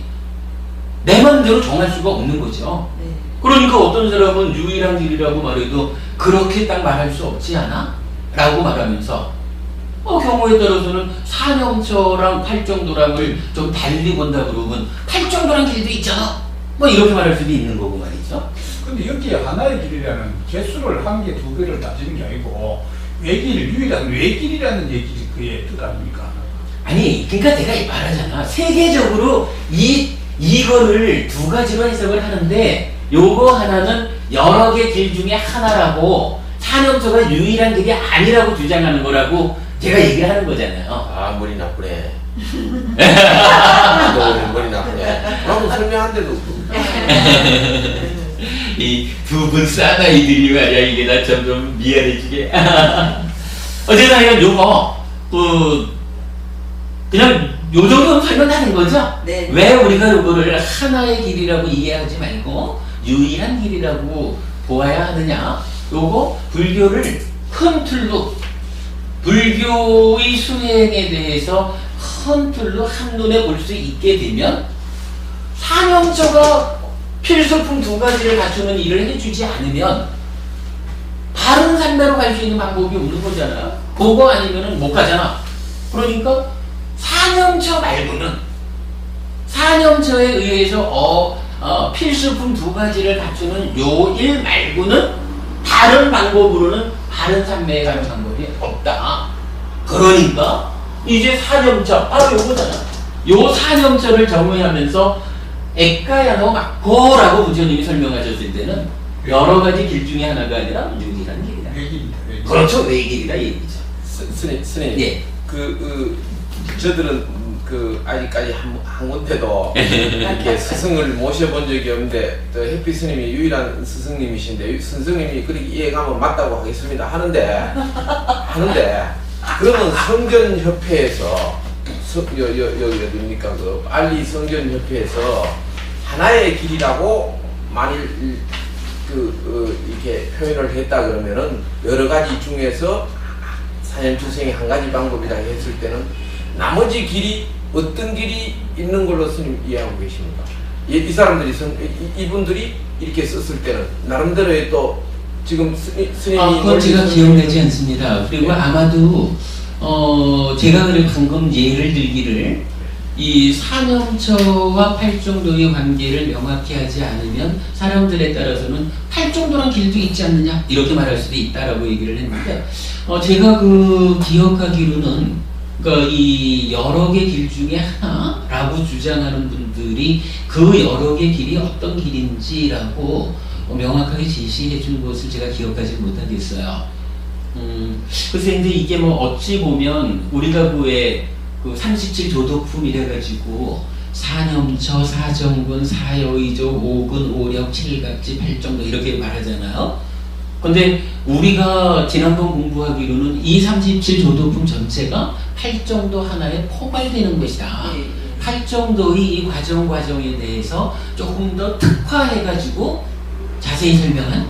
내 맘대로 정할 수가 없는 거죠. 네. 그러니까 어떤 사람은 유일한 길이라고 말해도 그렇게 딱 말할 수 없지 않아? 라고 말하면서 경우에 따라서는 사념처랑 팔정도랑을 좀 달리 본다 그러면 팔정도랑 길도 있잖아. 뭐 이렇게 말할 수도 있는 거고 말이죠. 근데 여기에 하나의 길이라는 개수를 한 개, 두 개를 따지는 게 아니고 외길, 유일한 외길이라는 얘기 그의 뜻 아닙니까? 아니, 그러니까 내가 말하잖아. 세계적으로 이거를 두 가지로 해석을 하는데 요거 하나는 여러 개 길 중에 하나라고 산염초가 유일한 길이 아니라고 주장하는 거라고 제가 얘기를 하는 거잖아요. 아, 머리 나쁘네. 너 머리 나쁘네. 나도 설명한데도 이 두 분 사나이들이 말이야. 이게 나 점점 미안해지게. 어쨌든 요거 그냥 요 정도는 설명하는 거죠? 네. 왜 우리가 요거를 하나의 길이라고 이해하지 말고 유일한 길이라고 보아야 하느냐? 요거 불교를 큰 틀로 불교의 수행에 대해서 큰 틀로 한눈에 볼 수 있게 되면 산염초가 필수품 두 가지를 갖추는 일을 해주지 않으면 바른 산매로 갈 수 있는 방법이 없는 거잖아. 그거 아니면은 못 가잖아. 그러니까 산염초 말고는 산염초에 의해서 필수품 두 가지를 갖추는 요 일 말고는 다른 방법으로는 바른 산매에 가는 방법이 없다. 그러니까 이제 산염초 바로 요거잖아. 요 산염초를 정의하면서 액가야노 막고라고 부처님이 설명하셨을 때는 여러 가지 길 중에 하나가 아니라 유일한 길이다. 외길이다. 외길. 그렇죠, 외길이다 이 얘기죠. 스님, 예. 저들은 아직까지 한 군데도 이렇게 스승을 모셔본 적이 없는데 또 해피 스님이 유일한 스승님이신데 스승님이 그렇게 이해가면 맞다고 하겠습니다. 하는데 그러면 성전협회에서 여기 어딥니까? 그 알리 성전협회에서 하나의 길이라고 만일 이렇게 표현을 했다 그러면은 여러 가지 중에서 산염초생이 한 가지 방법이라 했을 때는 나머지 길이 어떤 길이 있는 걸로 스님 이해하고 계십니까? 이 사람들이 이분들이 이렇게 썼을 때는 나름대로의 또 지금 스님이 그건 제가 기억나지 않습니다. 그리고 아마도 제가 그래 방금 예를 들기를 이 산염초와 팔정도의 관계를 명확히 하지 않으면 사람들에 따라서는 팔정도란 길도 있지 않느냐 이렇게 말할 수도 있다라고 얘기를 했는데 제가 기억하기로는 그러니까 이 여러 개 길 중에 하나라고 주장하는 분들이 그 여러 개 길이 어떤 길인지라고 명확하게 제시해 준 것을 제가 기억하지 못하겠어요. 글쎄, 근데 이게 어찌 보면 우리가 그 37조도품 이래가지고 산염초, 사정근, 사여의조, 오근, 오력, 칠각지, 팔정도 이렇게 말하잖아요. 근데 우리가 지난번 공부하기로는 이 37조도품 전체가 팔정도 하나에 포괄되는 것이다. 팔정도의 이 과정에 대해서 조금 더 특화해가지고 자세히 설명한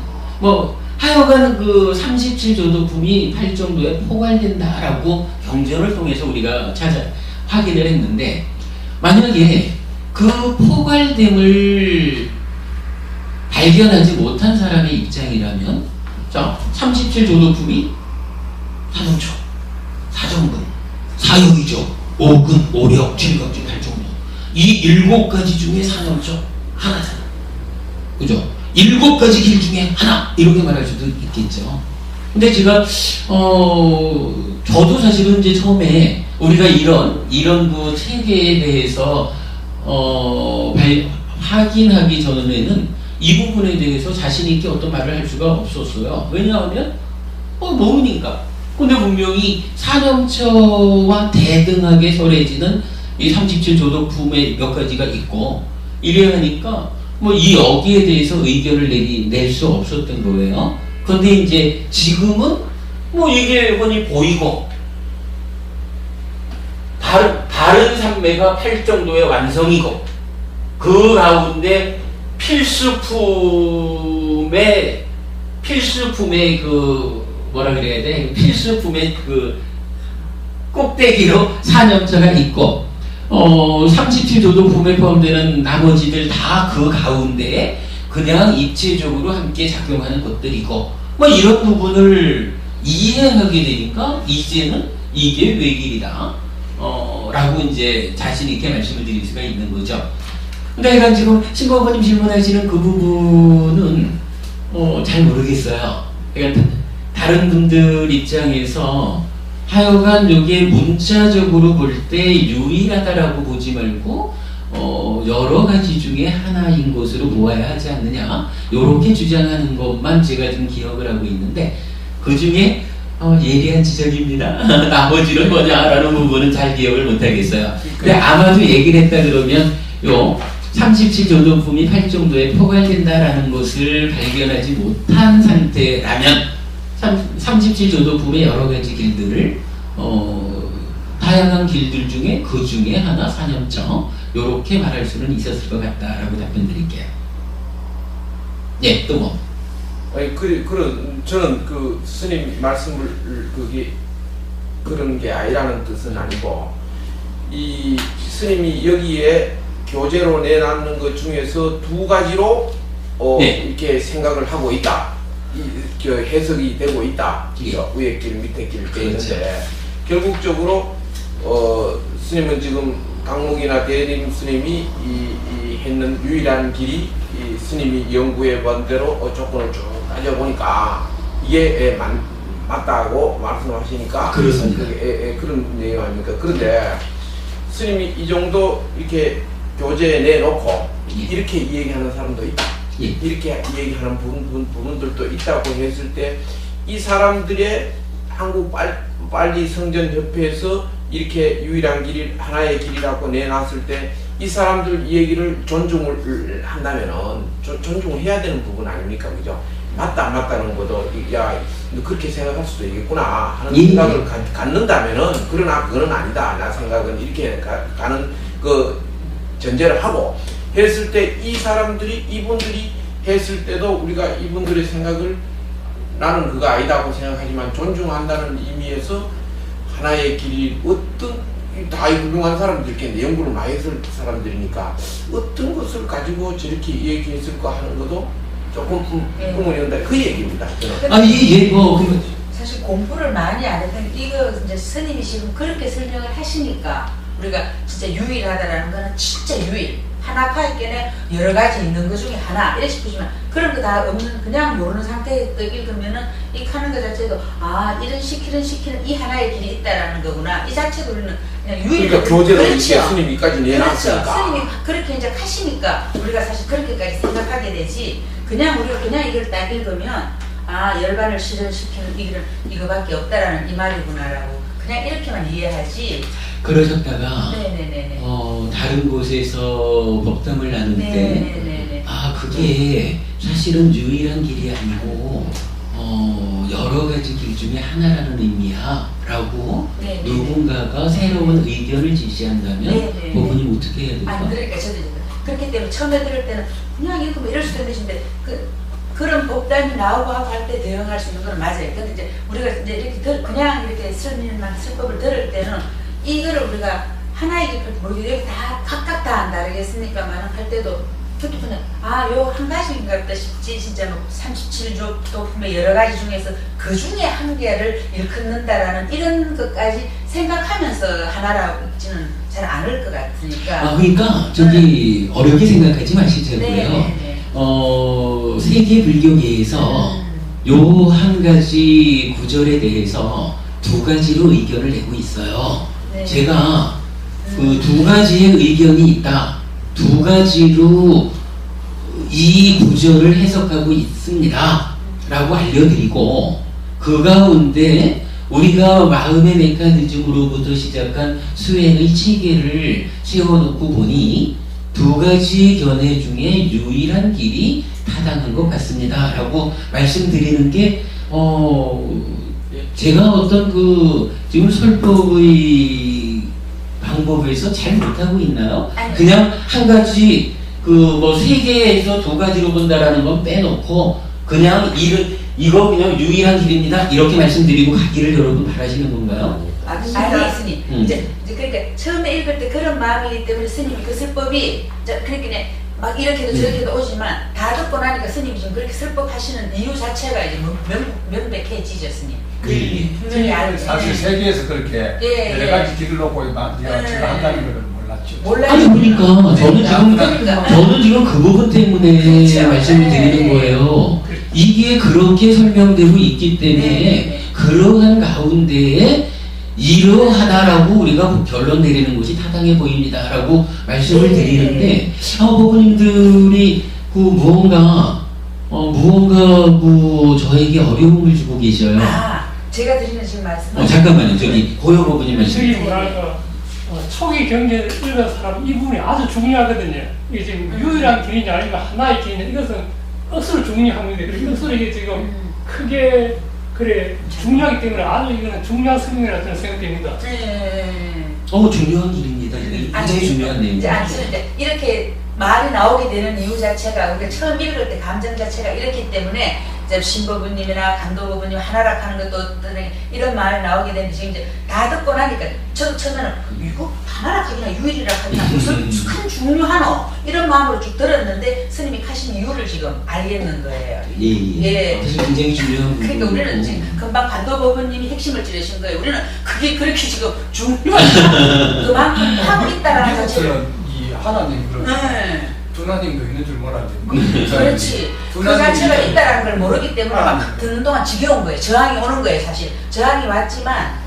하여간 그 37조도품이 팔정도에 포괄된다라고 경전을 통해서 우리가 확인을 했는데 만약에 그 포괄됨을 발견하지 못한 사람의 입장이라면 자 37조도품이 산염초, 사정근, 사여의조, 오근, 오력, 칠각지, 팔정도 이 7가지 중에 산염초 하나잖아. 그죠? 7가지 길 중에 하나 이렇게 말할 수도 있겠죠. 근데 제가 저도 사실은 이제 처음에 우리가 이런 그 체계에 대해서 확인하기 전에는 이 부분에 대해서 자신 있게 어떤 말을 할 수가 없었어요. 왜냐하면 모르니까. 근데 분명히 산염초와 대등하게 설해지는 이 37조도품의 몇 가지가 있고 이래야 하니까 이 여기에 대해서 의견을 낼 수 없었던 거예요. 그런데 이제 지금은 이게 흔히 보이고 다른 산매가 팔정도의 완성이고 그 가운데 필수품의 그 뭐라 그래야 돼? 필수품의 그 꼭대기로 산염초가 있고 37조도품에 포함되는 나머지들 다 그 가운데 그냥 입체적으로 함께 작용하는 것들이고 이런 부분을 이해하게 되니까 이제는 이게 외길이다 라고 이제 자신 있게 말씀을 드릴 수가 있는 거죠. 근데 약간 지금 신부아버님 질문하시는 그 부분은 잘 모르겠어요. 그러니까 다른 분들 입장에서 하여간 이게 문자적으로 볼 때 유일하다라고 보지 말고 여러 가지 중에 하나인 것으로 보아야 하지 않느냐 이렇게 주장하는 것만 제가 좀 기억을 하고 있는데 그 중에 예리한 지적입니다. 나머지는 뭐냐라는 부분은 잘 기억을 못하겠어요. 근데 아마도 얘기를 했다 그러면 요 37조도품이 8정도에 포괄된다라는 것을 발견하지 못한 상태라면 37조도품의 여러 가지 길들을 다양한 길들 중에 그 중에 하나 사념정 요렇게 말할 수는 있었을 것 같다라고 답변 드릴게요. 예, 또 뭐? 아니 저는 그 스님 말씀을 그게 그런 게 아니라는 뜻은 아니고 이 스님이 여기에 교재로 내놨는 것 중에서 두 가지로 네. 이렇게 생각을 하고 있다. 그 해석이 되고 있다. 예. 위에 길 밑에 길 돼 그렇죠. 있는데 결국적으로 스님은 지금 강목이나 대림 스님이 이 했는 유일한 길이 이 스님이 연구해 본 대로 조건을 쭉 따져보니까 이게 맞다고 말씀하시니까 그렇습니다. 그런 내용 아닙니까? 그런데 스님이 이 정도 이렇게 교재에 내놓고 예. 이렇게 얘기하는 사람도 있다. 예. 이렇게 얘기하는 부분들도 있다고 했을 때 이 사람들의 한국 빨리 성전협회에서 이렇게 유일한 길이 하나의 길이라고 내놨을 때 이 사람들 얘기를 존중을 한다면은 존중을 해야 되는 부분 아닙니까? 그죠? 맞다 안 맞다는 것도 야 너 그렇게 생각할 수도 있겠구나 하는 예. 생각을 갖는다면은 그러나 그거는 아니다. 나 생각은 이렇게 가는 그 전제를 하고 했을 때 이 사람들이 이분들이 했을 때도 우리가 이분들의 생각을 나는 그거 아니다고 생각하지만 존중한다는 의미에서 하나의 길이 어떤 다 훌륭한 사람들께 연구를 많이 했을 사람들이니까 어떤 것을 가지고 저렇게 얘기했을까 하는 것도 조금 의문이 온다. 그 얘기입니다. 저는. 사실 공부를 많이 안 했더니 이거 이제 스님이 지금 그렇게 설명을 하시니까 우리가 진짜 유일하다라는 거는 진짜 유일. 하나파 있겠네 여러 가지 있는 것 중에 하나 이래 싶으시면 그런 거 다 없는 그냥 모르는 상태에 또 읽으면은 이 하는 것 자체도 이런 시키는 이 하나의 길이 있다라는 거구나 이 자체도 우리는 그냥 유일. 그러니까 교재로 이렇게 그렇죠. 스님이까지 그렇죠. 내놨으니까. 스님이 그렇게 이제 하시니까 우리가 사실 그렇게까지 생각하게 되지 그냥 우리가 그냥 이걸 딱 읽으면 열반을 실현시키는 이 길은 이거밖에 없다라는 이 말이구나라고 그냥 이렇게만 이해하지. 그러셨다가 네네네네. 다른 곳에서 법담을 나눌 때 네네네네. 그게 사실은 유일한 길이 아니고 여러 가지 길 중에 하나라는 의미야 라고 네네네. 누군가가 새로운 의견을 제시한다면 네네네. 그분이 어떻게 해야 될까? 그러니까 저도 이제 그렇기 때문에 처음에 들을 때는 그냥 이렇게 뭐 이럴 수도 있는데 그런 법담이 나오고 하고 할 때 대응할 수 있는 건 맞아요. 근데 이제 우리가 이제 이렇게 그냥 이렇게 설법을 들을 때는 이거를 우리가 하나의 길을 모르게 여기 다 각각 다 안 다르겠습니까만 할 때도 그냥 요 한 가지인가 보다 싶지 진짜 뭐 37조 도품의 여러 가지 중에서 그 중에 한 개를 일컫는다라는 이런 것까지 생각하면서 하나라고지는 잘 않을 것 같으니까. 그러니까 저기 어렵게 생각하지 마시자고요. 네네네. 세계 불교계에서 요 한 가지 구절에 대해서 두 가지로 의견을 내고 있어요. 네. 제가 그 두 가지의 의견이 있다. 두 가지로 이 구절을 해석하고 있습니다. 라고 알려드리고 그 가운데 우리가 마음의 메커니즘으로부터 시작한 수행의 체계를 세워놓고 보니 두 가지 견해 중에 유일한 길이 타당한 것 같습니다. 라고 말씀드리는 게 제가 어떤 지금 설법의 방법에서 잘 못하고 있나요? 아니. 그냥 한 가지 세 개에서 두 가지로 본다라는 건 빼놓고 그냥 이거 그냥 유일한 길입니다. 이렇게 말씀드리고 가기를 여러분 바라시는 건가요? 아니 스님 이제 그러니까 처음에 읽을 때 그런 마음이기 때문에 스님이 그 설법이 그렇게 막 이렇게도 저렇게도 오지만 다 듣고 나니까 스님이 지금 그렇게 설법하시는 이유 자체가 이제 명백해지죠 스님. 분명히 알고 사실 세계에서 그렇게 여러 가지 길을 놓고 제가 한다는 걸 몰랐죠. 아니 그러니까 저는 지금 그 부분 때문에 그렇죠. 말씀을 드리는 네. 거예요. 이게 그렇게 설명되고 있기 때문에 네. 그러한 가운데에 이러하다라고 우리가 결론 내리는 것이 타당해 보입니다라고 말씀을 네. 드리는데 부모님들이 그 무언가 저에게 어려움을 주고 계셔요. 아, 제가 드리는 지금 말씀. 잠깐만요. 저기 고요 부부님 말씀. 저기 뭐랄까 초기 경제를 읽은 사람 이 부분이 아주 중요하거든요. 이게 지금 유일한 길이냐 아니면 하나의 길이냐 이것은 억수로 중요합니다. 그리고 억수로 이게 지금 크게 그래 중요하기 때문에 아주 이거는 중요한 설명이라고 저는 생각됩니다. 중요한 일입니다. 굉장히 중요한 내용입니다. 이제 이렇게 말이 나오게 되는 이유 자체가 우리가 처음 읽을 때 감정 자체가 이렇기 때문에 이제 신부부님이나 강도부부님 하나락 하는 것도 이런 말이 나오게 되는데 지금 이제 다 듣고 나니까 저도 처음에는 이거 하나락 하기나 유일이라 하기나 무슨 큰 중요하노 이런 마음으로 쭉 들었는데 스님이 하신 이유를 지금 알겠는 거예요. 예. 사실 굉장히 중요한 부분. 그러니까 우리는 지금 금방 반도부부님이 핵심을 찌르신 거예요. 우리는 그게 그렇게 지금 중요한 그만큼 하고 있다라는 자체를. 미국처럼 이 하나님 네. 두나님도 있는 줄 몰랐는데 그렇지. 그 자체가 있다라는 걸 모르기 때문에 막 듣는 동안 지겨운 거예요. 저항이 오는 거예요, 사실. 저항이 왔지만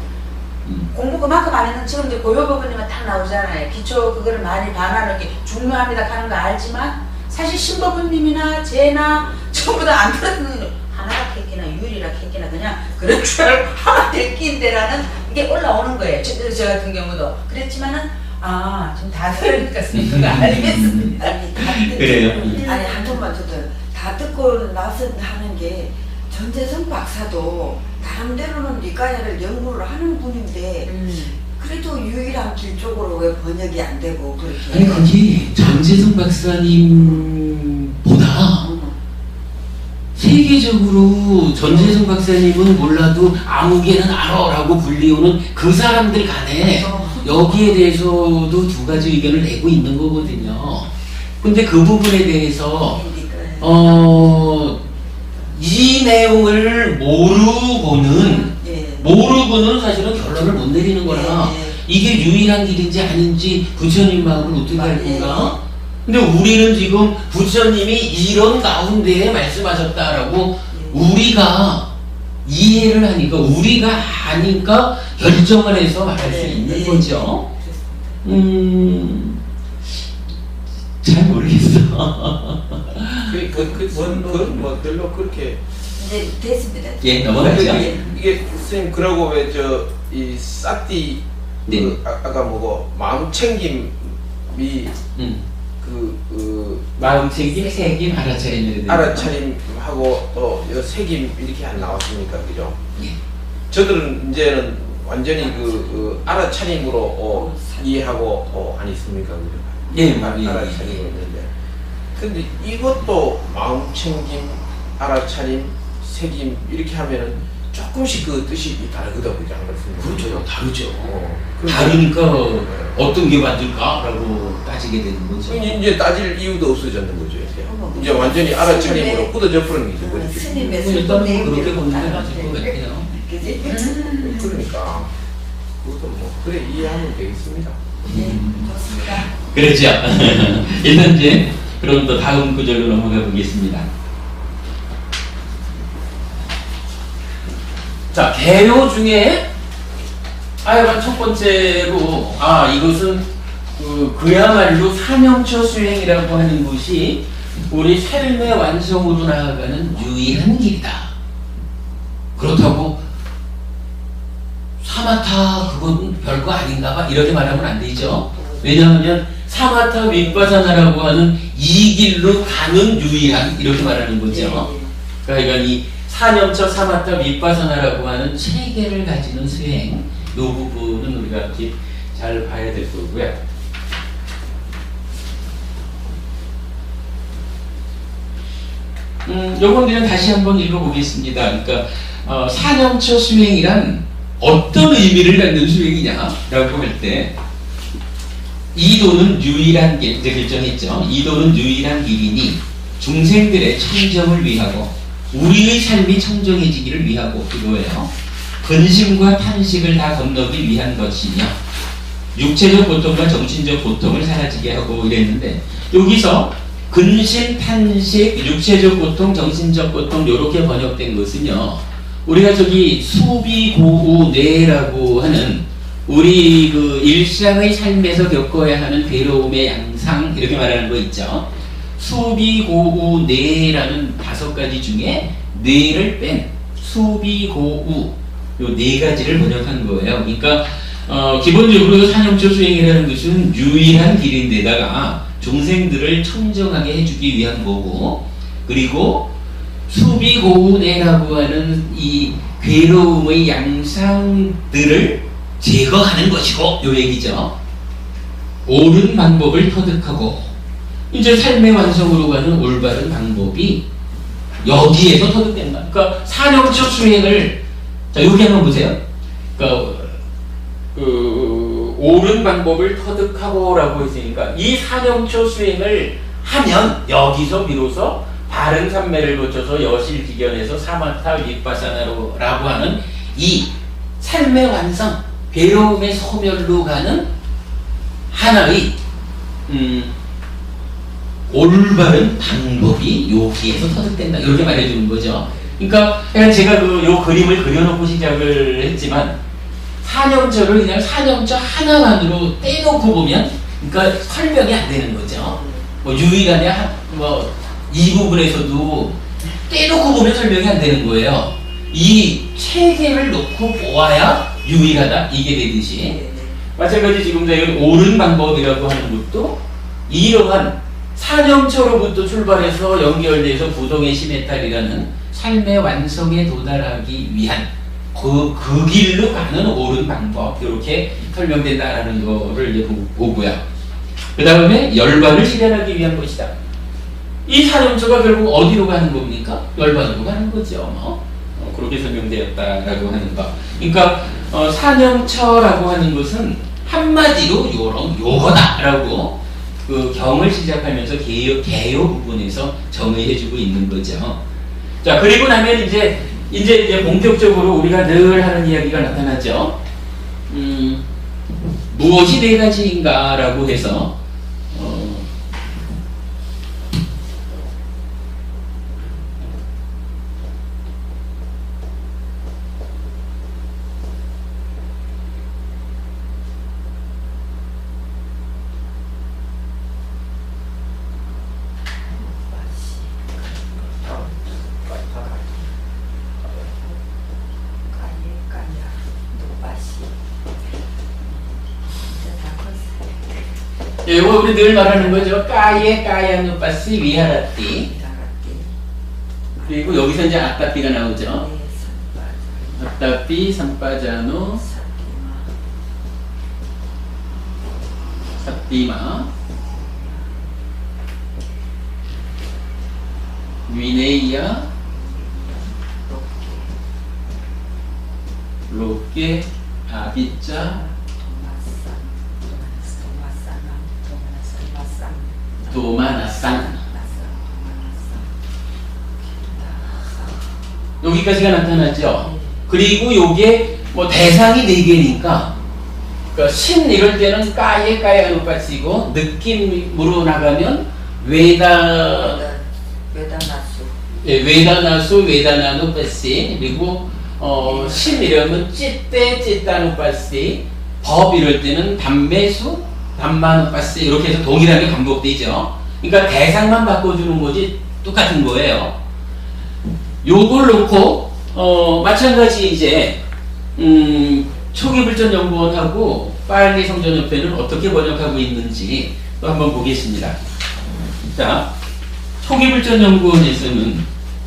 공부 그만큼 안 했는 지금 이제 고요 부분이면 딱 나오잖아요. 기초 그거를 많이 반하는 게 중요합니다 하는 거 알지만 사실 신부부님이나 제나 전부 다 안 들었는 하나라 했기나 유일이라 했기나 그냥 그런 줄 알고 하나 될 끼인데라는 이게 올라오는 거예요. 저 같은 경우도. 그랬지만은 지금 다 들으니까 그거 알겠습니다. 아니 다 듣고 그래요? 아니 한 번만 저도 다 듣고 나서 하는 게 전재성 박사도 나름대로는 리가야를 연구를 하는 분인데 그래도 유일한 길 쪽으로 왜 번역이 안 되고 그렇게 아니 거기 전재성 박사님보다 세계적으로 전재성 박사님은 몰라도 아무개는 알아라고 불리우는 그 사람들 간에 여기에 대해서도 두 가지 의견을 내고 있는 거거든요. 근데 그 부분에 대해서 이 내용을 모르고는 사실은 결론을 못 내리는 거라 이게 유일한 길인지 아닌지 부처님 마음을 어떻게 알 건가? 근데 우리는 지금 부처님이 이런 가운데에 말씀하셨다라고 우리가 이해를 하니까 우리가 아니까 결정을 해서 말할 수 있는 거죠. 잘 모르겠어. 뭐 별로 그렇게 이제 됐습니다. 예, 넘어가죠. 이게 선생님 그러고 왜 저 이 싸띠 네. 아까 뭐고 마음 챙김이 마음 챙김, 새김, 알아차림. 알아차림하고 또 새김 이렇게 안 나왔습니까, 그죠? 예. 저들은 이제는 완전히 그 알아차림으로 이해하고 안 있습니까, 그죠? 예, 알아차림으로 있는데, 근데 이것도 마음 챙김, 알아차림, 새김 이렇게 하면은 조금씩 그 뜻이 다르거든요, 그죠? 안 그렇습니까? 그렇죠, 다르죠. 다르니까 어떤 게 맞을까라고 따지게 되는 거죠. 이제 따질 이유도 없어졌는 거죠, 이제 완전히 알아차림으로 굳어져 버리는 게 되버리죠. 스님의 일단은 그렇게 보는 게 맞을 것 같아요. 그지? 그러니까 그것도 뭐 그래 이해하면 되겠습니다. 네, 좋습니다. 그렇죠. 일단 이제 그럼 또 다음 구절로 넘어가 보겠습니다. 자, 개요 중에 하여간 첫 번째로 이것은 그야말로 삼형처 수행이라고 하는 것이 우리 삶의 완성으로 나아가는 유일한 길이다. 그렇다고 사마타 그건 별거 아닌가 봐 이렇게 말하면 안 되죠. 왜냐하면 사마타 윗바사나라고 하는 이 길로 가는 유일한 이렇게 말하는 거죠. 그러니까 이 사념처 사마타 윗바사나라고 하는 체계를 가지는 수행 이 부분은 우리가 이렇게 잘 봐야 될 거고요. 요건 그냥 다시 한번 읽어보겠습니다. 그러니까 사념처 수행이란 어떤 의미를 갖는 수행이냐라고 할 때 이도는 유일한 길, 이제 결정했죠. 이도는 유일한 길이니 중생들의 청정을 위하고 우리의 삶이 청정해지기를 위하고 그거예요. 근심과 탄식을 다 건너기 위한 것이며 육체적 고통과 정신적 고통을 사라지게 하고 이랬는데 여기서 근심, 탄식, 육체적 고통, 정신적 고통 이렇게 번역된 것은요. 우리가 저기 수비고우뇌라고 하는 우리 그 일상의 삶에서 겪어야 하는 괴로움의 양상 이렇게 말하는 거 있죠. 수비고우뇌라는 5가지 중에 뇌를 뺀 수비고우 요 4가지를 번역한 거예요. 그러니까 기본적으로 산영초 수행이라는 것은 유일한 길인데다가 중생들을 청정하게 해주기 위한 거고, 그리고 수비고우뇌라고 하는 이 괴로움의 양상들을 제거하는 것이고 요 얘기죠. 옳은 방법을 터득하고 이제 삶의 완성으로 가는 올바른 방법이 여기에서 터득된다. 그러니까 산영초 수행을 자 여기 한번 보세요. 그러니까 옳은 방법을 터득하고라고 했으니까 이 산영초 수행을 하면 여기서 비로소 바른 삼매를 거쳐서 여실기견에서 사마타 윗바사나라고 하는 이 삶의 완성, 괴로움의 소멸로 가는 하나의 올바른 방법이 여기에서 터득된다. 이렇게 말해주는 거죠. 그러니까 제가 요 그림을 그려놓고 시작을 했지만 산영초를 그냥 산영초 하나만으로 떼놓고 보면 그러니까 설명이 안 되는 거죠. 뭐 유일하냐 이 부분에서도 떼놓고 보면 설명이 안 되는 거예요. 이 체계를 놓고 보아야 유일하다 이게 되듯이 마찬가지 지금 저희가 옳은 방법이라고 하는 것도 이러한 산영초로부터 출발해서 연결돼서 부동의 시메탈이라는 삶의 완성에 도달하기 위한 그 길로 가는 옳은 방법 이렇게 설명된다라는 거를 이제 보고요. 그 다음에 열반을 실현하기 위한 것이다. 이 산영초가 결국 어디로 가는 겁니까? 열반으로 가는 거죠. 그렇게 설명되었다라고 하는 거. 그러니까 산영초라고 하는 것은 한마디로 요거다라고 그 경을 시작하면서 개요 부분에서 정의해주고 있는 거죠. 자 그리고 나면 이제 본격적으로 우리가 늘 하는 이야기가 나타나죠. 무엇이 4가지인가라고 해서 이거 우리 늘 말하는 거죠. 까야누빠시 위하라띠. 그리고 여기서 이제 아따삐가 나오죠. 아따삐, 삼빠자누, 삽디마, 위네이야, 로께, 아비짜, 도마나상. 여기까지가 나타나죠. 그리고 요게 뭐 대상이 4개니까 그러니까 신 이럴 때는 까예누빠시고 느낌으로 나가면 외다나수 외다나누빠시 그리고 신 이러면 찌따누빠시 법 이럴 때는 담매수 담마누빠시 이렇게 해서 동일하게 반복되죠. 그러니까 대상만 바꿔주는 거지 똑같은 거예요. 요걸 놓고 마찬가지 이제 초기불전연구원하고 빨리 성전협회는 어떻게 번역하고 있는지 또 한번 보겠습니다. 자, 초기불전연구원에서는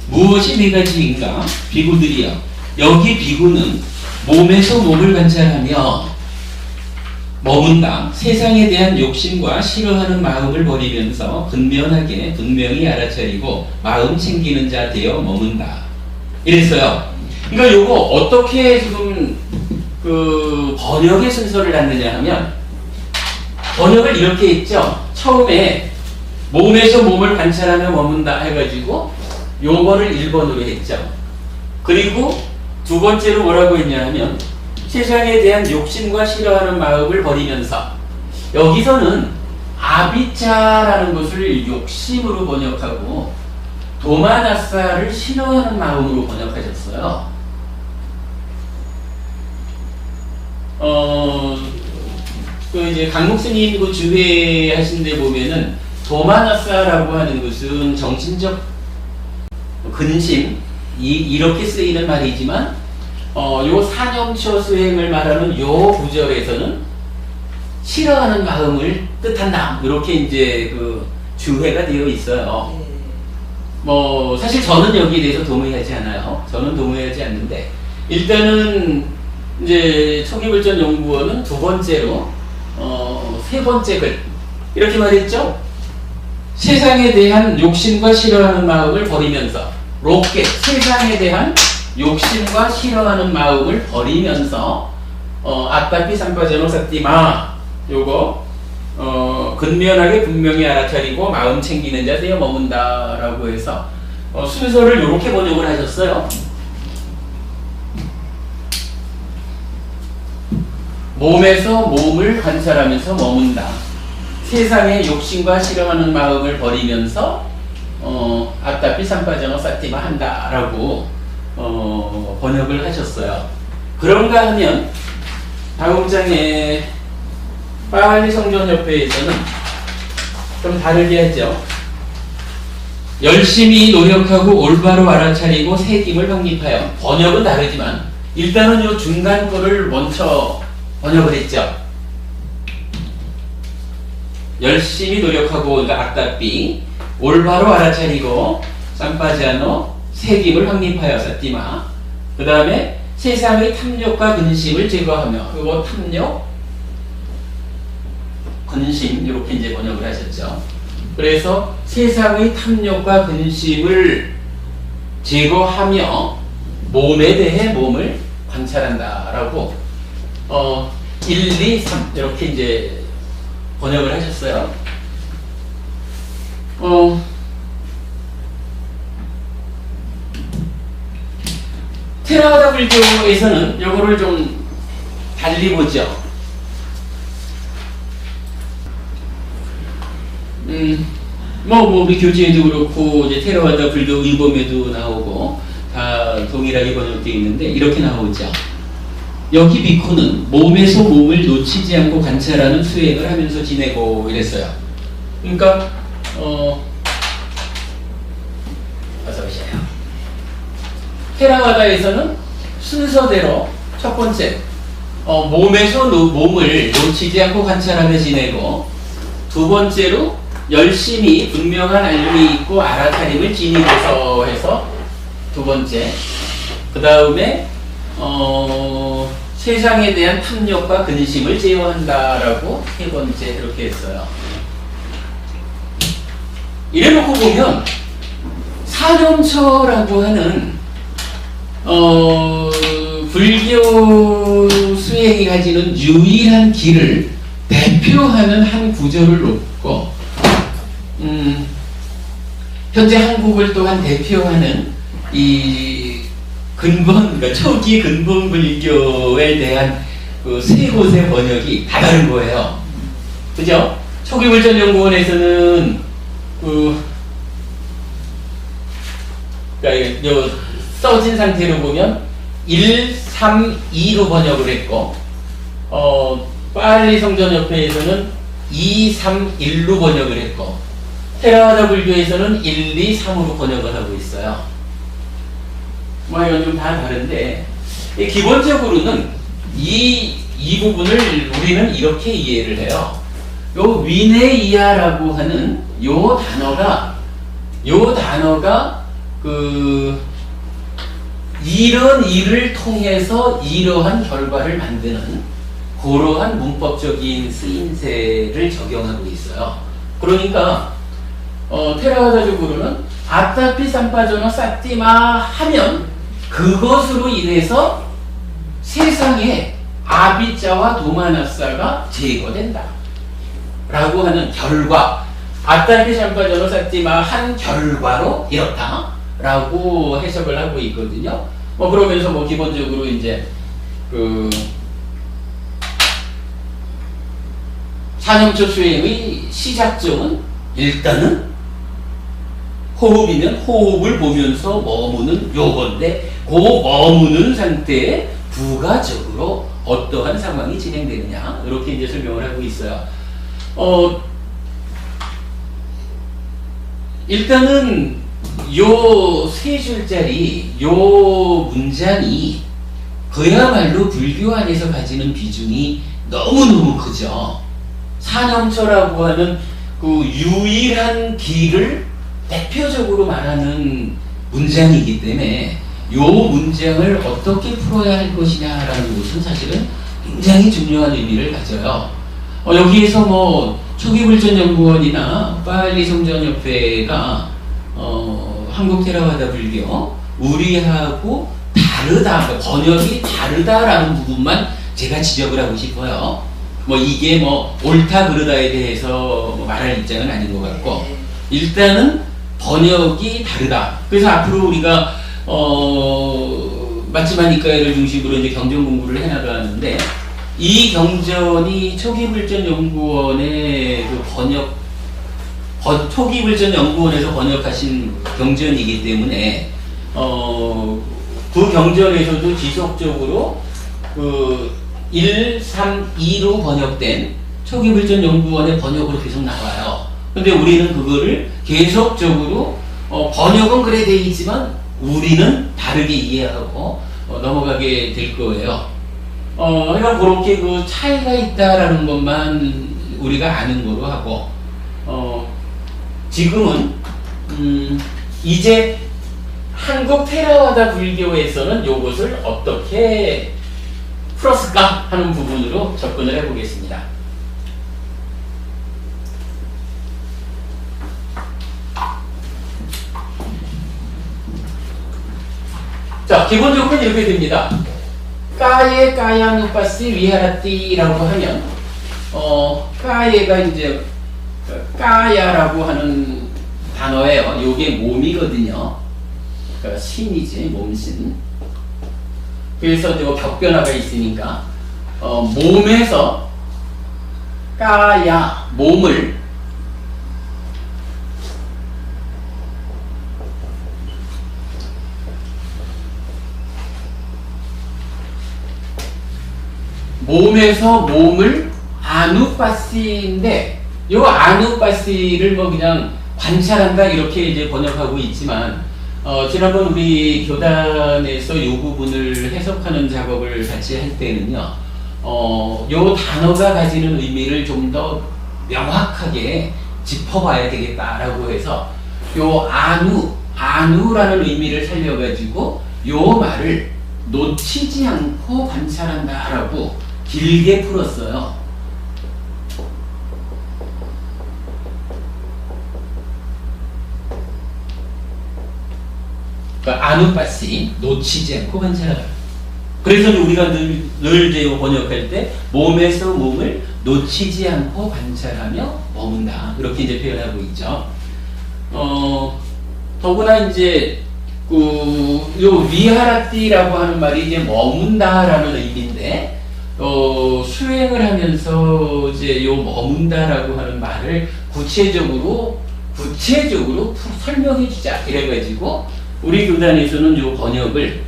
무엇이 4가지인가? 비구들이요. 여기 비구는 몸에서 몸을 관찰하며 머문다. 세상에 대한 욕심과 싫어하는 마음을 버리면서 분명히 알아차리고 마음 챙기는 자 되어 머문다. 이랬어요. 그러니까 요거 어떻게 지금 그 번역의 순서를 갖느냐 하면 번역을 이렇게 했죠. 처음에 몸에서 몸을 관찰하며 머문다 해가지고 요거를 1번으로 했죠. 그리고 2번째로 뭐라고 했냐 하면 세상에 대한 욕심과 싫어하는 마음을 버리면서 여기서는 아비차라는 것을 욕심으로 번역하고 도마나사를 싫어하는 마음으로 번역하셨어요. 그 이제 강목 스님 그 주회 하신 데 보면은 도마나사라고 하는 것은 정신적 근심 이렇게 쓰이는 말이지만 요 사념처 수행을 말하는 요 구절에서는 싫어하는 마음을 뜻한다. 이렇게 이제 그 주회가 되어 있어요. 뭐 사실 저는 여기에 대해서 동의하지 않아요. 저는 동의하지 않는데 일단은 이제 초기불전연구원은 두 번째로 세 번째 글 이렇게 말했죠. 세상에 대한 욕심과 싫어하는 마음을 버리면서 롭게 세상에 대한 욕심과 싫어하는 마음을 버리면서 아따피 삼바제노 사띠마 요거 근면하게 분명히 알아차리고 마음 챙기는 자세에 머문다라고 해서 순서를 이렇게 번역을 하셨어요. 몸에서 몸을 관찰하면서 머문다. 세상의 욕심과 싫어하는 마음을 버리면서 아따피 삼바제노 사띠마 한다라고 번역을 하셨어요. 그런가 하면 다음 장에 빨리 성전협회에서는 좀 다르게 하죠. 열심히 노력하고 올바로 알아차리고 새김을 확립하여. 번역은 다르지만 일단은 이 중간 거를 먼저 번역을 했죠. 열심히 노력하고 아따삐 올바로 알아차리고 삼바자노 새김을 확립하여 사띠마. 그 다음에 세상의 탐욕과 근심을 제거하며. 그거 탐욕 근심 이렇게 이제 번역을 하셨죠. 그래서 세상의 탐욕과 근심을 제거하며 몸에 대해 몸을 관찰한다라고 1, 2, 3 이렇게 이제 번역을 하셨어요. 테라와다 불교에서는 요거를 좀 달리 보죠. 우리 교재에도 그렇고 이제 테라와다 불교 의범에도 나오고 다 동일하게 번역되어 있는데 이렇게 나오죠. 여기 비쿠는 몸에서 몸을 놓치지 않고 관찰하는 수행을 하면서 지내고 이랬어요. 그러니까 어서 오세요. 테라와다에서는 순서대로 첫 번째 몸에서 몸을 놓치지 않고 관찰하며 지내고, 두 번째로 열심히 분명한 알림이 있고 알아차림을 지니고서 해서 두 번째, 그 다음에 세상에 대한 탐욕과 근심을 제어한다라고 세 번째 이렇게 했어요. 이래놓고 보면 사념처라고 하는 불교 수행이 가지는 유일한 길을 대표하는 한 구절을 놓고 현재 한국을 또한 대표하는 이 근본, 그러니까 초기 근본 불교에 대한 그 세 곳의 번역이 다 다른 거예요. 그죠? 초기 불전연구원에서는 그러니까 요 써진 상태로 보면 1, 3, 2로 번역을 했고, 빨리 성전협회에서는 2, 3, 1로 번역을 했고, 테라와다 불교에서는 1, 2, 3으로 번역을 하고 있어요. 이건 좀 다 다른데, 기본적으로는 이 부분을 우리는 이렇게 이해를 해요. 요 위네이아라고 하는 요 단어가 이런 일을 통해서 이러한 결과를 만드는 그러한 문법적인 쓰임새를 적용하고 있어요. 그러니까 테라와다적으로는 아따피 삼파조노 사띠마 하면 그것으로 인해서 세상에 아비자와 도마나사가 제거된다 라고 하는 결과, 아따피 삼파조노 사띠마 한 결과로 이렇다 라고 해석을 하고 있거든요. 그러면서 기본적으로 4년초 수행의 시작점은 일단은 호흡이면 호흡을 보면서 머무는 요건데, 그 머무는 상태에 부가적으로 어떠한 상황이 진행되느냐, 이렇게 이제 설명을 하고 있어요. 일단은 요 세 줄짜리 요 문장이 그야말로 불교 안에서 가지는 비중이 너무너무 크죠. 사념처라고 하는 그 유일한 길을 대표적으로 말하는 문장이기 때문에 요 문장을 어떻게 풀어야 할 것이냐라는 것은 사실은 굉장히 중요한 의미를 가져요. 여기에서 뭐 초기불전연구원이나 빨리성전협회가 한국 테라와다 불교 우리하고 다르다, 그러니까 번역이 다르다라는 부분만 제가 지적을 하고 싶어요. 뭐 이게 뭐 옳다 그르다에 대해서 뭐 말할 입장은 아닌 것 같고, 일단은 번역이 다르다. 그래서 앞으로 우리가 마치마니까이를 중심으로 이제 경전 공부를 해나가는데, 이 경전이 초기불전연구원의 그 초기불전연구원에서 번역하신 경전이기 때문에 그 경전에서도 지속적으로 그 1, 3, 2로 번역된 초기불전연구원의 번역으로 계속 나와요. 근데 우리는 그거를 계속적으로 번역은 그래 돼 있지만 우리는 다르게 이해하고 넘어가게 될 거예요. 그러니까 그렇게 그 차이가 있다라는 것만 우리가 아는 거로 하고, 지금은 이제 한국 테라와다 불교에서는 요것을 어떻게 풀었을까 하는 부분으로 접근을 해보겠습니다. 자, 기본적으로 이렇게 됩니다. 까예 까야누빠시 위하라띠라고 하면, 까예가 이제 까야라고 하는 단어예요. 요게 몸이거든요. 그러니까 신이지, 몸신. 그래서 이제 뭐 격변화가 있으니까 몸에서 까야, 몸을 아누빠시인데, 요 아누빠시를 뭐 그냥 관찰한다 이렇게 이제 번역하고 있지만, 지난번 우리 교단에서 요 부분을 해석하는 작업을 같이 할 때는요, 요 단어가 가지는 의미를 좀 더 명확하게 짚어봐야 되겠다라고 해서 요 아누라는 의미를 살려가지고 요 말을 놓치지 않고 관찰한다라고 길게 풀었어요. 그러니까 아누빠시, 놓치지 않고 관찰하라. 그래서 우리가 늘 이제 번역할 때 몸에서 몸을 놓치지 않고 관찰하며 머문다, 이렇게 이제 표현하고 있죠. 더구나 이제 요 위하라띠라고 하는 말이 이제 머문다라는 의미인데, 수행을 하면서 이제 요 머문다라고 하는 말을 구체적으로 설명해 주자 이래가지고 우리 교단에서는 요 번역을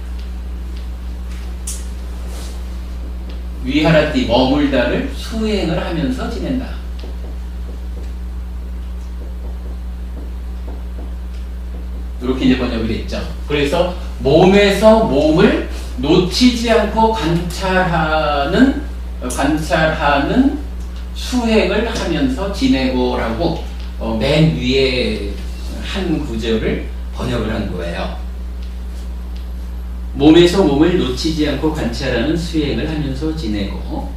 위하라띠, 머물다를 수행을 하면서 지낸다. 이렇게 이제 번역을 했죠. 그래서 몸에서 몸을 놓치지 않고 관찰하는 수행을 하면서 지내고라고 맨 위에 한 구절을 번역을 한 거예요. 몸에서 몸을 놓치지 않고 관찰하는 수행을 하면서 지내고,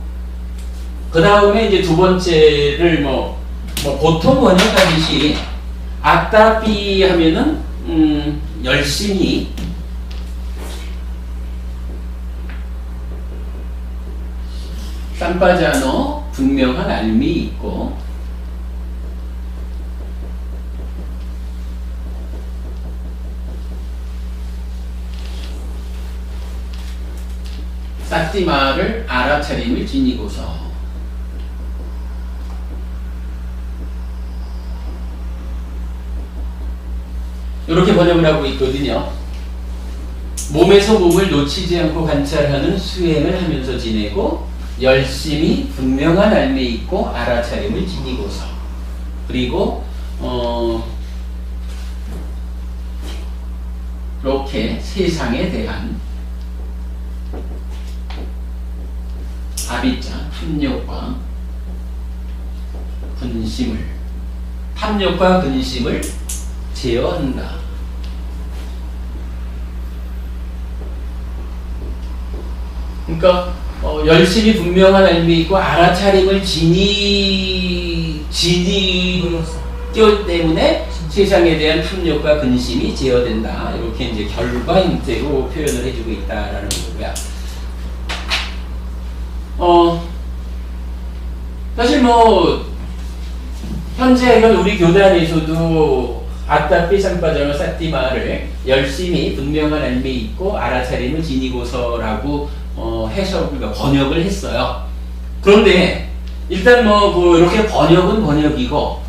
그 다음에 이제 두 번째를 뭐 보통 번역하듯이 아따삐 하면은 열심히, 쌈바자노 분명한 알미 있고, 싹디마를 알아차림을 지니고서, 이렇게 번역을 하고 있거든요. 몸에서 몸을 놓치지 않고 관찰하는 수행을 하면서 지내고 열심히 분명한 알매 있고 알아차림을 지니고서 그리고 이렇게 세상에 대한 아비자 탐욕과 근심을 제어한다. 그러니까 열심히 분명한 알매 있고 알아차림을 지니기 때문에 세상에 대한 탐욕과 근심이 제어된다. 이렇게 이제 결과 형태로 표현을 해주고 있다라는 거고요. 사실 현재 우리 교단에서도 아따삐 삼바자노 사띠마를 열심히 분명한 알매 있고 알아차림을 지니고서라고 해석을 번역을 했어요. 그런데 일단 이렇게 번역은 번역이고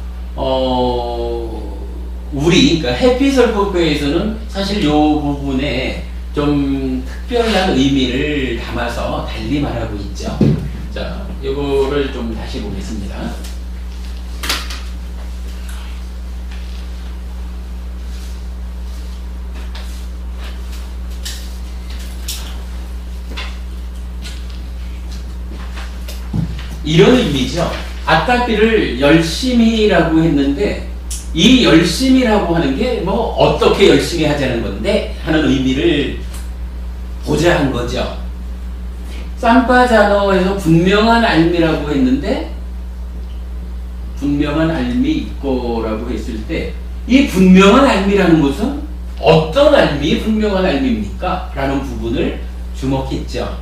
그러니까 해피설법회에서는 사실 요 부분에 좀 특별한 의미를 담아서 달리 말하고 있죠. 자, 요거를 좀 다시 보겠습니다. 이런 의미죠. 아따삐를 열심히라고 했는데 이 열심히라고 하는 게 어떻게 열심히 하자는 건데 하는 의미를 보자 한 거죠. 삼바자노에서 분명한 알미라고 했는데 분명한 알미 있고라고 했을 때 이 분명한 알미라는 것은 어떤 알미 분명한 알미입니까? 라는 부분을 주목했죠.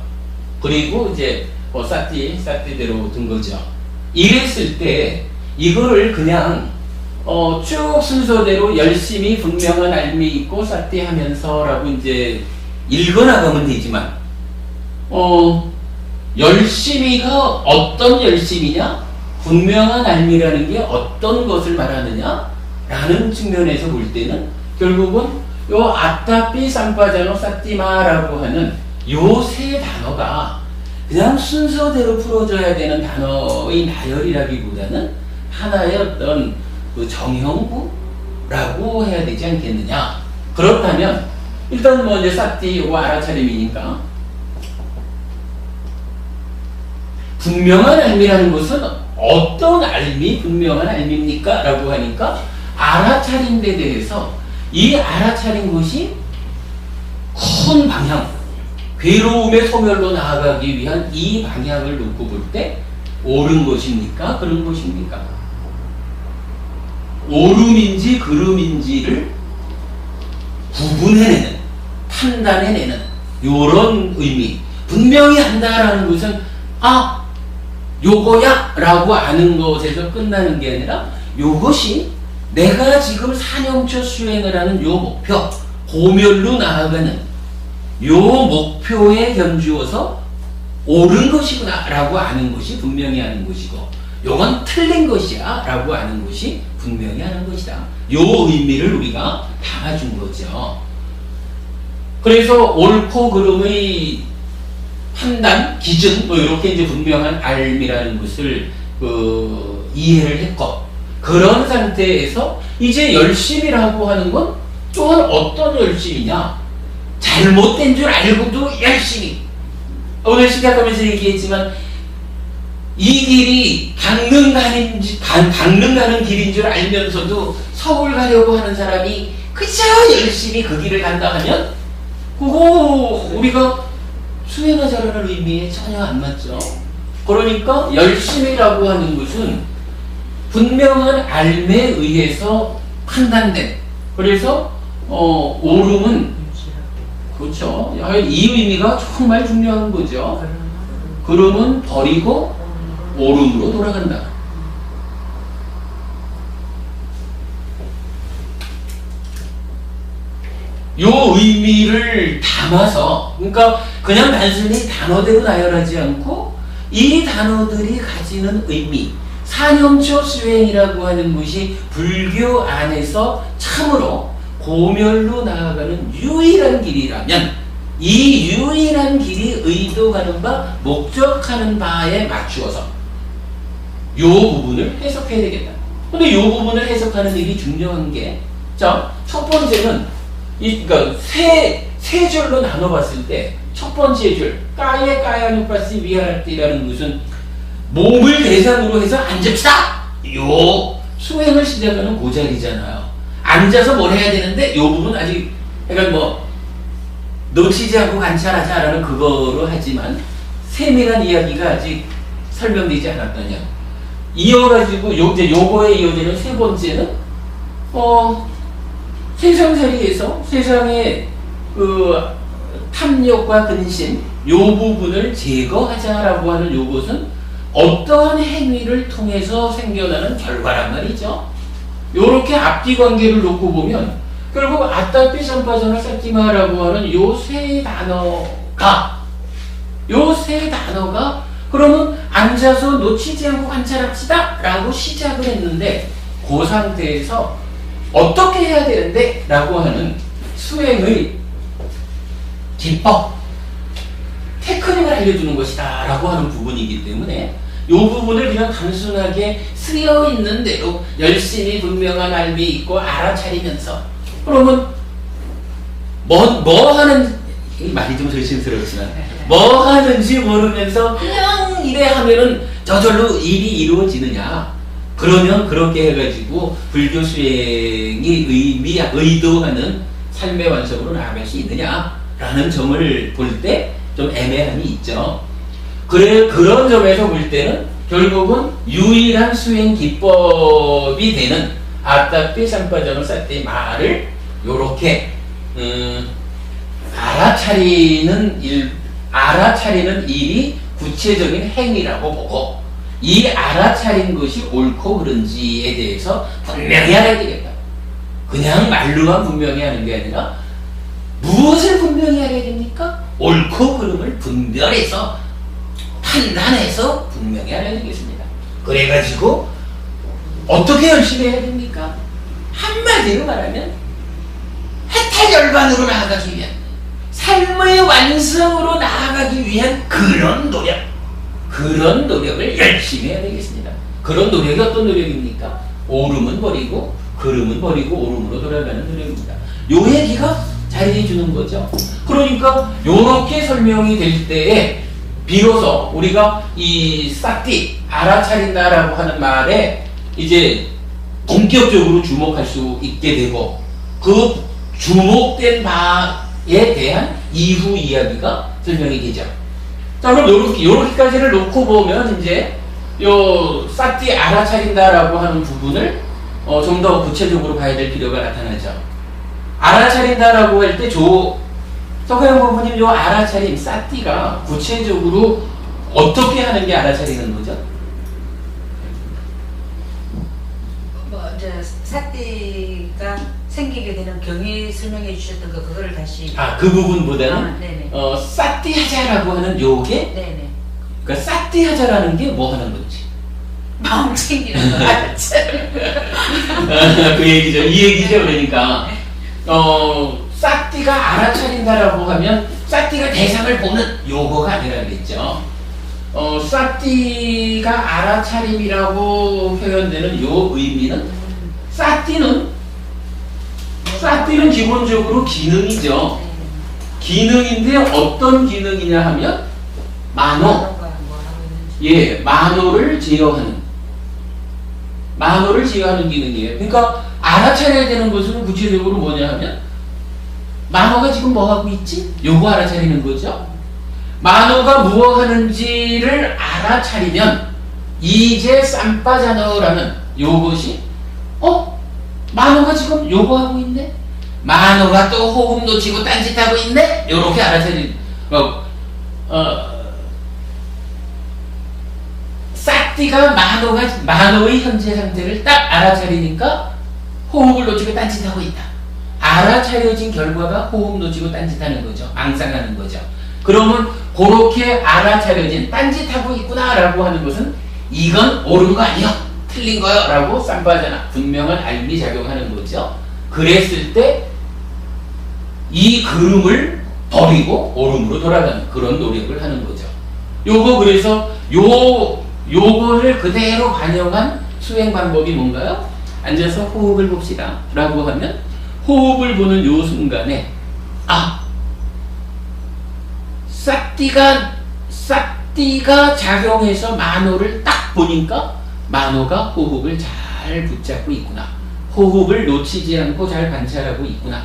그리고 이제 사띠대로 든 거죠. 이랬을 때 이거를 그냥 쭉 순서대로 열심히 분명한 알미 있고 사띠 하면서라고 이제 읽어나가면 되지만 열심히가 어떤 열심이냐? 분명한 알미라는 게 어떤 것을 말하느냐? 라는 측면에서 볼 때는 결국은 요 아따삐 삼바자노 사띠마라고 하는 요 세 단어가 그냥 순서대로 풀어져야 되는 단어의 나열이라기보다는 하나의 어떤 그 정형구라고 해야 되지 않겠느냐. 그렇다면 일단 이제 사띠 요거 알아차림이니까 분명한 알미라는 것은 어떤 알미 분명한 알미입니까? 라고 하니까 알아차림에 대해서 이 알아차린 것이 큰 방향 괴로움의 소멸로 나아가기 위한 이 방향을 놓고 볼 때 옳은 것입니까? 그런 것입니까? 옳음인지 그름인지를 구분해내는 판단해내는 요런 의미. 분명히 한다라는 것은 요거야 라고 아는 것에서 끝나는 게 아니라 요것이 내가 지금 사념처 수행을 하는 요 목표 고멸로 나아가는 요 목표에 견주어서 옳은 것이구나 라고 아는 것이 분명히 하는 것이고 요건 틀린 것이야 라고 아는 것이 분명히 하는 것이다. 요 의미를 우리가 담아준 거죠. 그래서 옳고 그름의 판단, 기준 이렇게 이제 분명한 알미라는 것을 이해를 했고 그런 상태에서 이제 열심이라고 하는 건 또한 어떤 열심이냐? 잘못된 줄 알고도 열심히. 오늘 시작하면서 얘기했지만 이 길이 강릉 가는 길인 줄 알면서도 서울 가려고 하는 사람이 그저 열심히 그 길을 간다 하면 그거 우리가 수행하자라는 의미에 전혀 안 맞죠. 그러니까 열심이라고 하는 것은 분명한 알매에 의해서 판단된. 그래서 옳음은 그렇죠. 이 의미가 정말 중요한 거죠. 그름은 버리고 옳음으로 돌아간다. 요 의미를 담아서 그러니까 그냥 단순히 단어대로 나열하지 않고 이 단어들이 가지는 의미 사념처 수행이라고 하는 것이 불교 안에서 참으로 고멸로 나아가는 유일한 길이라면 이 유일한 길이 의도하는 바, 목적하는 바에 맞추어서 요 부분을 해석해야 되겠다. 근데 요 부분을 해석하는 일이 중요한 게, 자, 첫 번째는 그러니까 세 줄로 나눠봤을 때 첫 번째 줄 까에 까야누파시 위하라띠라는 것은 몸을 대상으로 해서 앉읍시다. 요 수행을 시작하는 고자리잖아요. 앉아서 뭘 해야 되는데 요 부분 아직 그러니까 뭐 놓치지 않고 관찰하자라는 그거로 하지만 세밀한 이야기가 아직 설명되지 않았더냐. 이어가지고 요거에 이어지는 세 번째는 세상살이에서 세상의 그 탐욕과 근심 요 부분을 제거하자라고 하는 요것은 어떠한 행위를 통해서 생겨나는 결과란 말이죠. 요렇게 앞뒤 관계를 놓고 보면 결국 아따피 삼파자나 사티마라고 하는 요 세 단어가 그러면 앉아서 놓치지 않고 관찰합시다 라고 시작을 했는데 그 상태에서 어떻게 해야 되는데 라고 하는 수행의 기법, 테크닉을 알려주는 것이다 라고 하는 부분이기 때문에 이 부분을 그냥 단순하게 쓰여있는 대로 열심히 분명한 알미 있고 알아차리면서 그러면 뭐 하는 말이 좀 조심스럽지만 뭐 하는지 모르면서 그냥 이래 하면은 저절로 일이 이루어지느냐. 그러면 그렇게 해가지고 불교 수행이 의도하는 삶의 완성으로 나아갈 수 있느냐라는 점을 볼 때 좀 애매함이 있죠. 그런 점에서 볼 때는 결국은 유일한 수행 기법이 되는 아따피 삼파전을 쌓때 말을 요렇게 알아차리는 일이 구체적인 행위라고 보고 이 알아차린 것이 옳고 그른지에 대해서 분명히 알아야 되겠다. 그냥 말로만 분명히 하는 게 아니라 무엇을 분명히 알아야 됩니까? 옳고 그름을 분별해서 판단해서 분명히 알아야 되겠습니다. 그래가지고 어떻게 열심히 해야 됩니까? 한마디로 말하면 해탈열반으로 나아가기 위한 삶의 완성으로 나아가기 위한 그런 노력을 열심히 해야 되겠습니다. 그런 노력이 어떤 노력입니까? 옳음은 버리고 그름은 버리고 옳음으로 돌아가는 노력입니다. 요 얘기가 자리해 주는 거죠. 그러니까 요렇게 설명이 될 때에 비로소 우리가 이 싹띠 알아차린다라고 하는 말에 이제 본격적으로 주목할 수 있게 되고 그 주목된 바에 대한 이후 이야기가 설명이 되죠. 자, 그럼 요렇게까지를 놓고 보면 이제 요 싹띠 알아차린다라고 하는 부분을 좀 더 구체적으로 봐야 될 필요가 나타나죠. 알아차린다라고 할 때 서가영 부모님 요 알아차림 싹띠가 구체적으로 어떻게 하는 게 알아차리는 거죠? 이제 싹띠가 생기게 되는 경위 설명해 주셨던 그거를 다시 그 부분보다는 네네. 싹띠 하자라고 하는 요게 네네. 그러니까 싹띠 하자라는 게 뭐 하는 건지 마음 챙기는 거 그 얘기죠. 이 얘기죠. 그러니까 싹띠가 알아차린다라고 하면 싹띠가 대상을 보는 요거가 아니라겠죠. 싹띠가 알아차림이라고 표현되는 요 의미는 싹띠는 기본적으로 기능이죠. 기능인데 어떤 기능이냐 하면 만호. 만호를 제어하는 기능이에요. 그러니까 알아차려야 되는 것은 구체적으로 뭐냐 하면 만호가 지금 뭐 하고 있지? 요거 알아차리는 거죠. 만호가 무엇 하는지를 알아차리면 이제 쌈빠자너라는 요것이 만호가 지금 요거 하고 있네? 만호가 또 호흡 놓치고 딴짓하고 있네? 요렇게 알아차리는 싹띠가 만호의 현재 상태를 딱 알아차리니까 호흡을 놓치고 딴짓하고 있다. 알아차려진 결과가 호흡 놓치고 딴짓하는 거죠. 앙상하는 거죠. 그러면 그렇게 알아차려진 딴짓하고 있구나라고 하는 것은 이건 옳은 거 아니야. 틀린 거야 라고 쌈빠잖아. 분명한 알미 작용하는 거죠. 그랬을 때 이 그름을 버리고 오름으로 돌아가는 그런 노력을 하는 거죠. 요거 그래서 요거를 그대로 반영한 수행 방법이 뭔가요? 앉아서 호흡을 봅시다 라고 하면 호흡을 보는 요 순간에 싹띠가 작용해서 만호를 딱 보니까 만호가 호흡을 잘 붙잡고 있구나, 호흡을 놓치지 않고 잘 관찰하고 있구나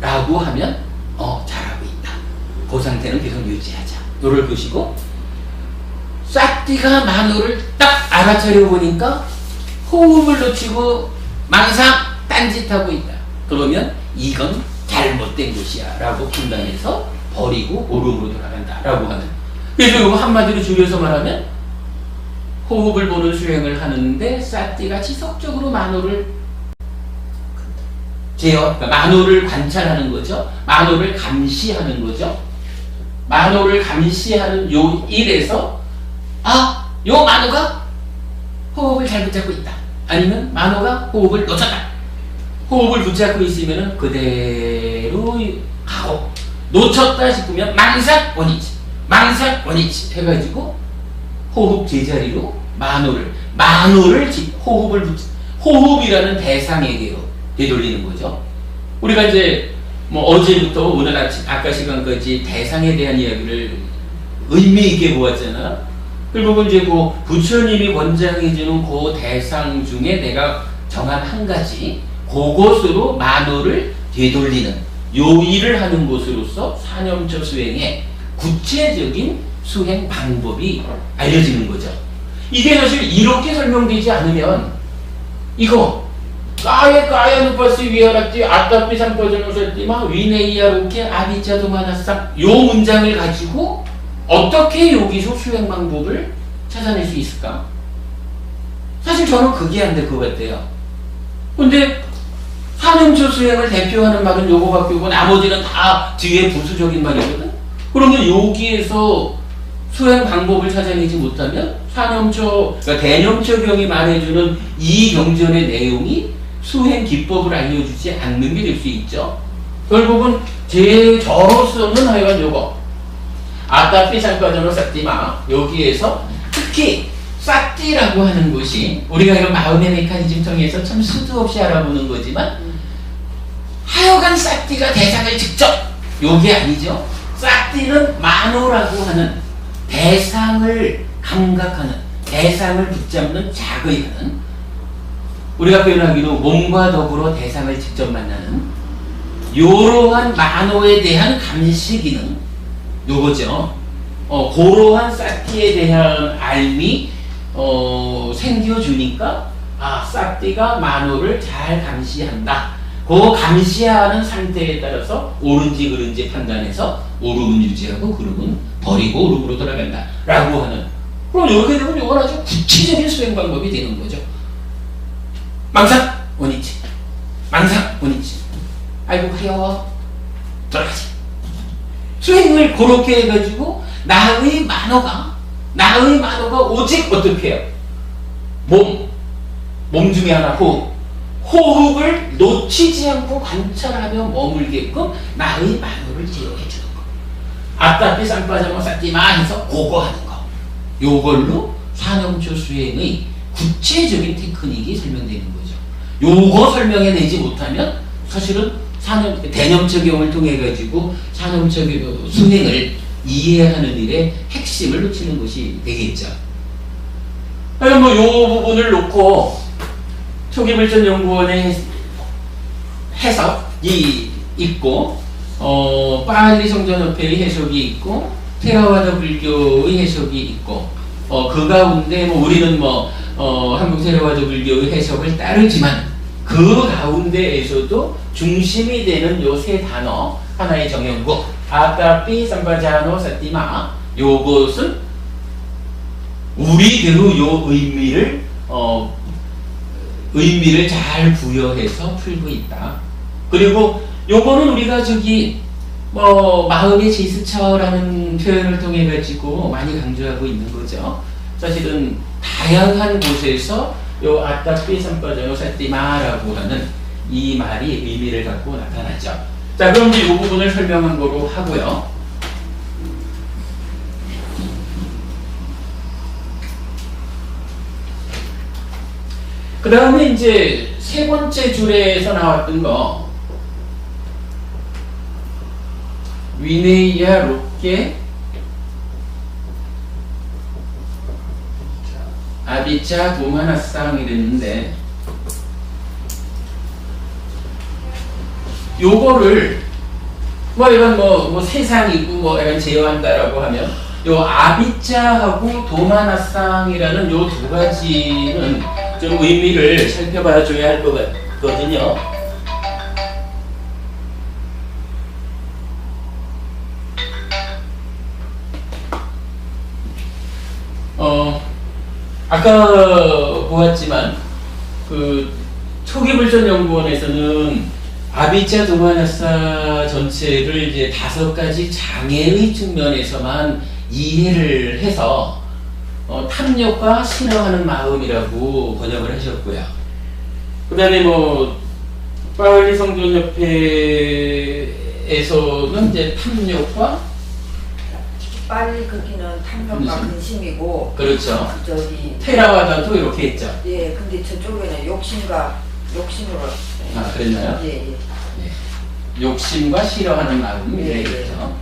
라고 하면 잘하고 있다, 그 상태는 계속 유지하자. 요를 보시고 싹띠가 만호를 딱 알아차려 보니까 호흡을 놓치고 망상 딴짓하고 있다, 그러면 이건 잘못된 것이야 라고 판단해서 버리고 오름으로 돌아간다 라고 하는. 그래서 이거 한마디로 줄여서 말하면 호흡을 보는 수행을 하는데 싹띠가 지속적으로 만호를 그러니까 만호를 관찰하는 거죠. 만호를 감시하는 거죠. 만호를 감시하는 요 일에서 요 만호가 호흡을 잘 붙잡고 있다, 아니면 만호가 호흡을 놓쳤다. 호흡을 붙잡고 있으면 그대로 하고, 놓쳤다 싶으면 망상 원위치 해가지고 호흡 제자리로 호흡이라는 대상에게로 되돌리는 거죠. 우리가 이제 어제부터 오늘 아까 시간까지 대상에 대한 이야기를 의미 있게 보았잖아. 그리고 이제 그 부처님이 권장해주는 그 대상 중에 내가 정한 한 가지, 그것으로 만호를 되돌리는 요 일을 하는 것으로서 사념처 수행의 구체적인 수행 방법이 알려지는 거죠. 이게 사실 이렇게 설명되지 않으면 이거 까야 누파스 위아락지 아따피 삼퍼전호설띠마 위네이아로케 아비차도마나상 요 문장을 가지고 어떻게 여기서 수행 방법을 찾아낼 수 있을까? 사실 저는 그게 안 될 것 같아요. 근데 사념처 수행을 대표하는 말은 요거밖에 없고 나머지는 다 뒤에 부수적인 말이거든. 그러면 여기에서 수행 방법을 찾아내지 못하면 그러니까 대념처경이 말해주는 이 경전의 내용이 수행 기법을 알려주지 않는 게 될 수 있죠. 결국은 저로서는 하여간 요거 아따피 상과전을 싹띠마, 여기에서 특히 싹띠라고 하는 것이 우리가 이런 마음의 메커니즘 통해서 참 수도 없이 알아보는 거지만 하여간 싹띠가 대상을 직접, 요게 아니죠. 싹띠는 만호라고 하는 대상을 감각하는, 대상을 붙잡는, 자극하는, 우리가 표현하기로 몸과 더불어 대상을 직접 만나는 요러한 만호에 대한 감시 기능, 요거죠. 그러한 싹띠에 대한 알미 생겨주니까 싹띠가 만호를 잘 감시한다. 그 감시하는 상태에 따라서 옳은지 그른지 판단해서 오름은 유지하고 그름은 버리고 오름으로 돌아간다 라고 하는. 그럼 이렇게 되면 이건 아주 구체적인 수행 방법이 되는 거죠. 망상 원위치, 망상 원위치, 아이고 가려워, 돌아가지. 수행을 그렇게 해가지고 나의 만호가 오직 어떻게 해요? 몸 중에 하나 호흡을 놓치지 않고 관찰하며 머물게끔 나의 만호를 제어해주는 거. 아따피 쌍빠자모 쌌지마 해서 그거 하는 거. 요걸로 사념처 수행의 구체적인 테크닉이 설명되는 거죠. 요거 설명해내지 못하면 사실은 대념처경을 통해 가지고 사념처 수행을 이해하는 일에 핵심을 놓치는 것이 되겠죠. 요 부분을 놓고 초기불전연구원의 해석이 있고, 파리 성전협회의 해석이 있고, 테라와다 불교의 해석이 있고, 그 가운데 우리는 한국 테라와다 불교의 해석을 따르지만 그 가운데에서도 중심이 되는 요 세 단어 하나의 정형구 아따피 삼바자노 사띠마, 요것은 우리대로 요 의미를 잘 부여해서 풀고 있다. 그리고 요거는 우리가 마음의 제스처라는 표현을 통해 가지고 많이 강조하고 있는 거죠. 사실은 다양한 곳에서 요 아따피 삼바자노 사띠마라고 하는 이 말이 의미를 갖고 나타나죠. 자, 그럼 이제 이 부분을 설명한 거로 하고요. 그 다음에 이제 세 번째 줄에서 나왔던 거, 위네이아 롭게 아비짜 도마나쌍이 됐는데, 요거를 뭐 이런 뭐 세상이고 뭐 이런 제어한다라고 하면 요 아비짜하고 도마나쌍이라는 요 두 가지는 좀 의미를 살펴봐 줘야 할 것 같거든요. 아까 보았지만 그 초기불전연구원에서는 아비짜 도마나싸 전체를 이제 5가지 장애의 측면에서만 이해를 해서 탐욕과 싫어하는 마음이라고 번역을 하셨고요. 그 다음에 뭐 파울리 성전협회에서는 이제 탐욕과 빨리 걷기는 탐욕과 근심이고, 그렇죠. 저기 테라와다도 이렇게 했죠. 예, 근데 저쪽에는 욕심으로. 아, 그랬나요? 예, 예. 욕심과 싫어하는 마음이 예, 있죠.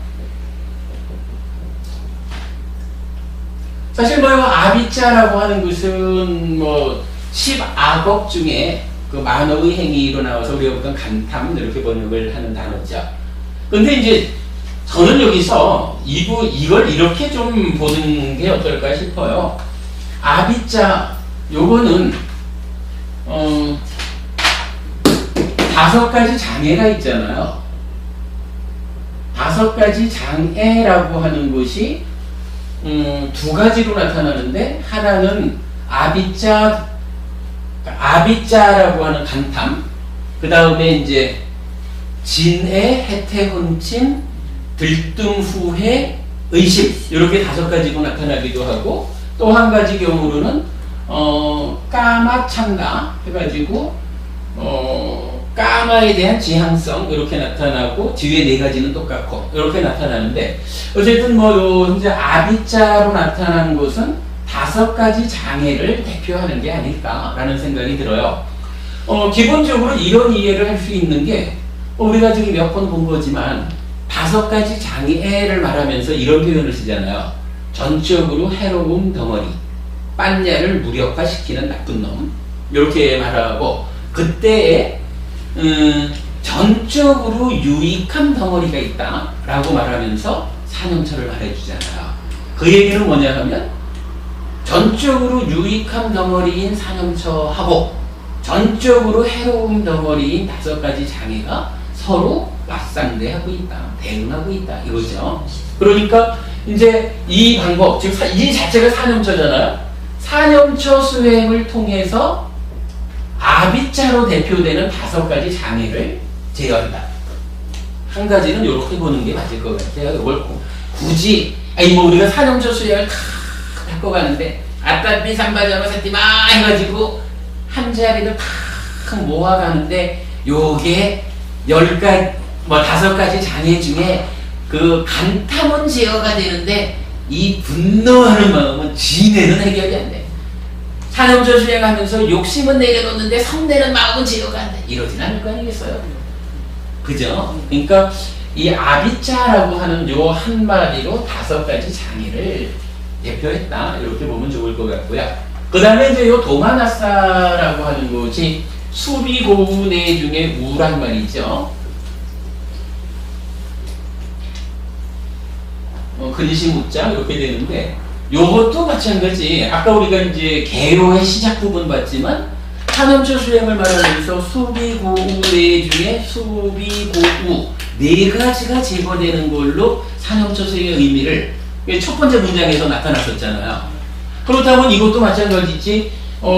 사실 뭐 아비짜라고 하는 것은 뭐 10악업 중에 그 만어의 행위로 나와서 우리가 보통 간탐 이렇게 번역을 하는 단어죠. 근데 이제 저는 여기서 이걸 이렇게 좀 보는 게 어떨까 싶어요. 아비짜 요거는 5가지 장애가 있잖아요. 5가지 장애라고 하는 것이 2가지로 나타나는데, 하나는 아비짜라고 하는 간탐, 그 다음에 이제 진애, 해태, 혼침, 들뜸, 후회, 의심, 이렇게 5가지로 나타나기도 하고, 또 한 가지 경우로는 까마, 참가 해가지고 까마에 대한 지향성 이렇게 나타나고, 뒤에 4가지는 똑같고 이렇게 나타나는데, 어쨌든 뭐 현재 아비짜로 나타나는 것은 5가지 장애를 대표하는 게 아닐까라는 생각이 들어요. 기본적으로 이런 이해를 할 수 있는 게, 우리가 지금 몇 번 본 거지만 5가지 장애를 말하면서 이런 표현을 쓰잖아요. 전적으로 해로운 덩어리, 빤냐를 무력화시키는 나쁜 놈, 이렇게 말하고, 그때에 전적으로 유익한 덩어리가 있다 라고 말하면서 사념처를 말해주잖아요. 그 얘기는 뭐냐 하면, 전적으로 유익한 덩어리인 사념처하고 전적으로 해로운 덩어리인 5가지 장애가 서로 맞상대하고 있다, 대응하고 있다 이거죠. 그러니까 이제 이 방법, 즉 이 자체가 사념처잖아요. 사념처 수행을 통해서 아비짜로 대표되는 5가지 장애를 제어한다. 한 가지는 이렇게 보는 게 맞을 것 같아요. 이걸 굳이 뭐 우리가 사념처 수행을 다 갖고 가는데 아따비 삼바자로 세티마 해가지고 한 자리를 탁 모아가는데, 요게 5가지 장애 중에 그 간탐은 제어가 되는데 이 분노하는 마음은 진해는 해결이 안 돼. 사념처 수행하면서 욕심은 내려놓는데 성내는 마음은 제어가 안 돼. 이러진 않을 거 아니겠어요? 그죠? 그러니까 이 아비짜라고 하는 요 한마디로 5가지 장애를 대표했다, 이렇게 보면 좋을 것 같고요. 그 다음에 이제 요 도마나싸라고 하는 것이 수비고운의 중에 우란 말이죠. 근심 우자 이렇게 되는데, 요것도 마찬가지. 아까 우리가 이제 개로의 시작 부분 봤지만, 사념처 수행을 말하면서 수비고우의 중에 수비고우 4가지가 제거되는 걸로 사념처 수행의 의미를 첫 번째 문장에서 나타났었잖아요. 그렇다면 이것도 마찬가지지.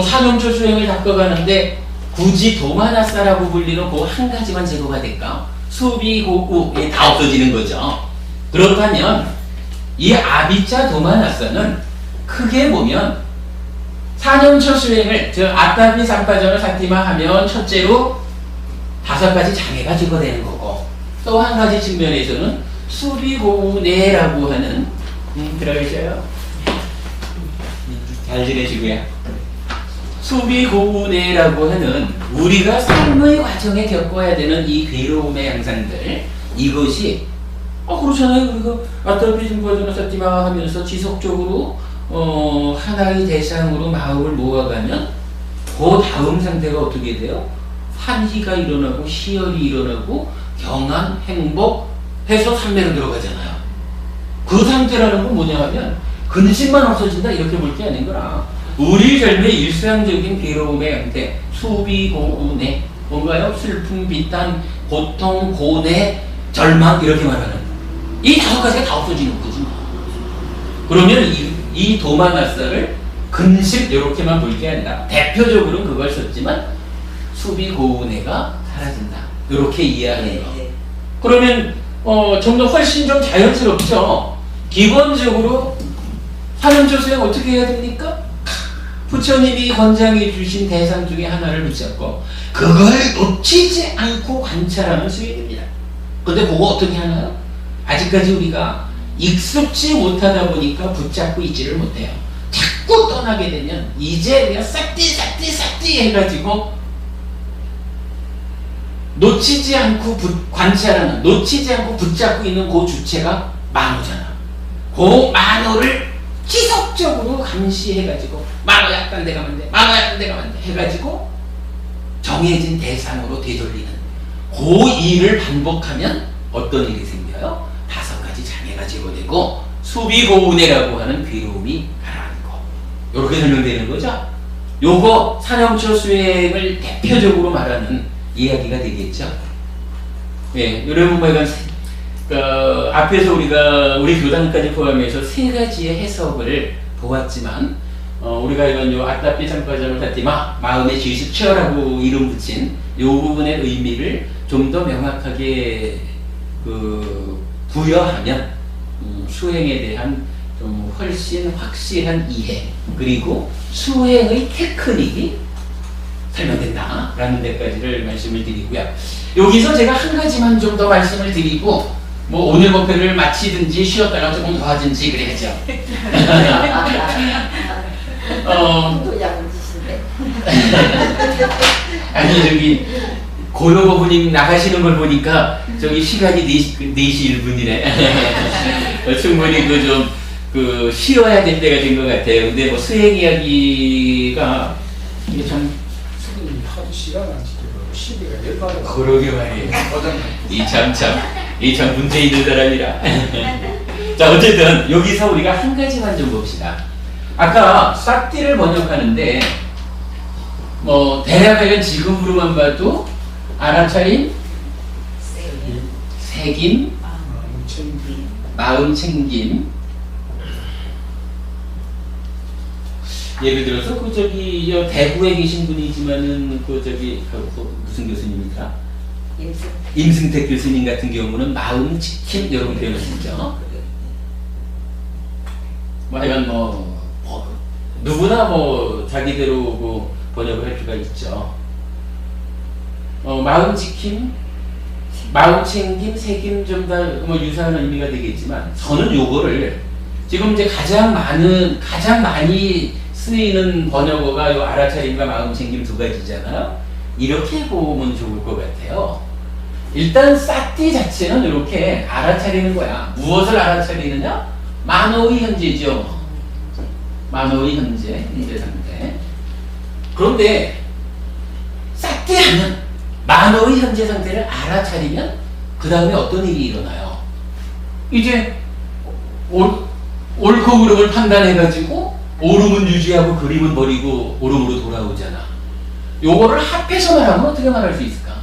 사념처 수행을 닦아가는데 굳이 도마나싸라고 불리는 그 한 가지만 제거가 될까? 수비고우에 다 없어지는 거죠. 그렇다면 이 아비짜 도마나싸는 크게 보면 사념처 수행을, 즉 아따비 삼파전을 사티마 하면 첫째로 5가지 장애가 제거되는 거고, 또 한 가지 측면에서는 수비고우내라고 하는 들어가셔요. 잘 지내시고요. 수비고우내라고 하는 우리가 삶의 과정에 겪어야 되는 이 괴로움의 양상들, 이것이 그렇잖아요. 우리가 아따피 증거전을 쌓지마 하면서 지속적으로 하나의 대상으로 마음을 모아가면 그 다음 상태가 어떻게 돼요? 환희가 일어나고 희열이 일어나고 경안, 행복 해서 삼매로 들어가잖아요. 그 상태라는 건 뭐냐 하면 근심만 없어진다 이렇게 볼 게 아닌 거라. 우리 삶의 일상적인 괴로움의 형태, 수비고우내, 뭔가요? 슬픔, 비탄, 고통, 고뇌, 절망 이렇게 말하는 이 5가지가 다 없어지는 거지. 그러면 이 도마나사를 근심 이렇게만 볼 게 아니라 대표적으로는 그걸 썼지만 수비고우내가 사라진다 이렇게 이해하는 거. 그러면 좀 더 훨씬 좀 자연스럽죠. 기본적으로 환원조 수행 어떻게 해야 됩니까? 부처님이 권장해 주신 대상 중에 하나를 붙잡고 그걸 놓치지 않고 관찰하는 수행입니다. 근데 그거 어떻게 하나요? 아직까지 우리가 익숙지 못하다 보니까 붙잡고 있지를 못해요. 자꾸 떠나게 되면 이제 그냥 싹디 해가지고 놓치지 않고 관찰하는, 놓치지 않고 붙잡고 있는 그 주체가 만호잖아. 그 만호를 지속적으로 감시해가지고 만호야 딴 데 가면 돼, 만호야 딴 데 가면 돼 해가지고 정해진 대상으로 되돌리는 그 일을 반복하면 어떤 일이 생겨요? 5가지 장애가 제거되고 수비고운해라고 하는 괴로움이 가라앉고 이렇게 설명되는 거죠. 요거 산영초 수행을 대표적으로 말하는 이야기가 되겠죠. 예, 여러분 보면 앞에서 우리 교단까지 포함해서 3가지의 해석을 보았지만 우리가 이건 요 아따피 참가자를 닫지마 마음의 지식처라고 이름 붙인 요 부분의 의미를 좀 더 명확하게 부여하면 수행에 대한 좀 훨씬 확실한 이해 그리고 수행의 테크닉이 설명된다 라는 데까지를 말씀을 드리고요. 여기서 제가 한 가지만 좀 더 말씀을 드리고 뭐 오늘 목표를 마치든지 쉬었다가 조금 더 하든지 그래야죠. 또 양지신데. 아니 저기 고요버부님 나가시는 걸 보니까 저기 시간이 4시 1분이네. 충분히 쉬어야 될 때가 된 것 같아요. 근데 뭐 수행 이야기가 이게 참 하도 시간 안 지키고 시비가 열받아. 그러게 말이에요. 이 참 문제 있는 사람이라. 자 어쨌든 여기서 우리가 한 가지만 좀 봅시다. 아까 싹띠를 번역하는데 뭐 대략하면 지금으로만 봐도 알아차림, 새김, 마음 챙김. 예를 들어서 대구에 계신 분이지만은 무슨 교수님입니까? 임승택 교수님 같은 경우는 마음 지킴 이런 표현을 쓰죠. 뭐 하여간 누구나 자기대로 번역을 할 수가 있죠. 마음 지킴, 마음 챙김, 새김 좀 다 유사한 의미가 되겠지만 저는 요거를 지금 이제 가장 많이 쓰이는 번역어가 요 알아차림과 마음 챙김 2가지잖아요. 이렇게 보면 좋을 것 같아요. 일단 싹띠 자체는 이렇게 알아차리는 거야. 무엇을 알아차리느냐? 만호의 현재죠. 만호의 현재 상태. 그런데 싹띠 하면 만호의 현재 상태를 알아차리면 그 다음에 어떤 일이 일어나요? 이제 옳고 그름을 판단해가지고 옳음은 유지하고 그림은 버리고 옳음으로 돌아오잖아. 요거를 합해서 말하면 어떻게 말할 수 있을까?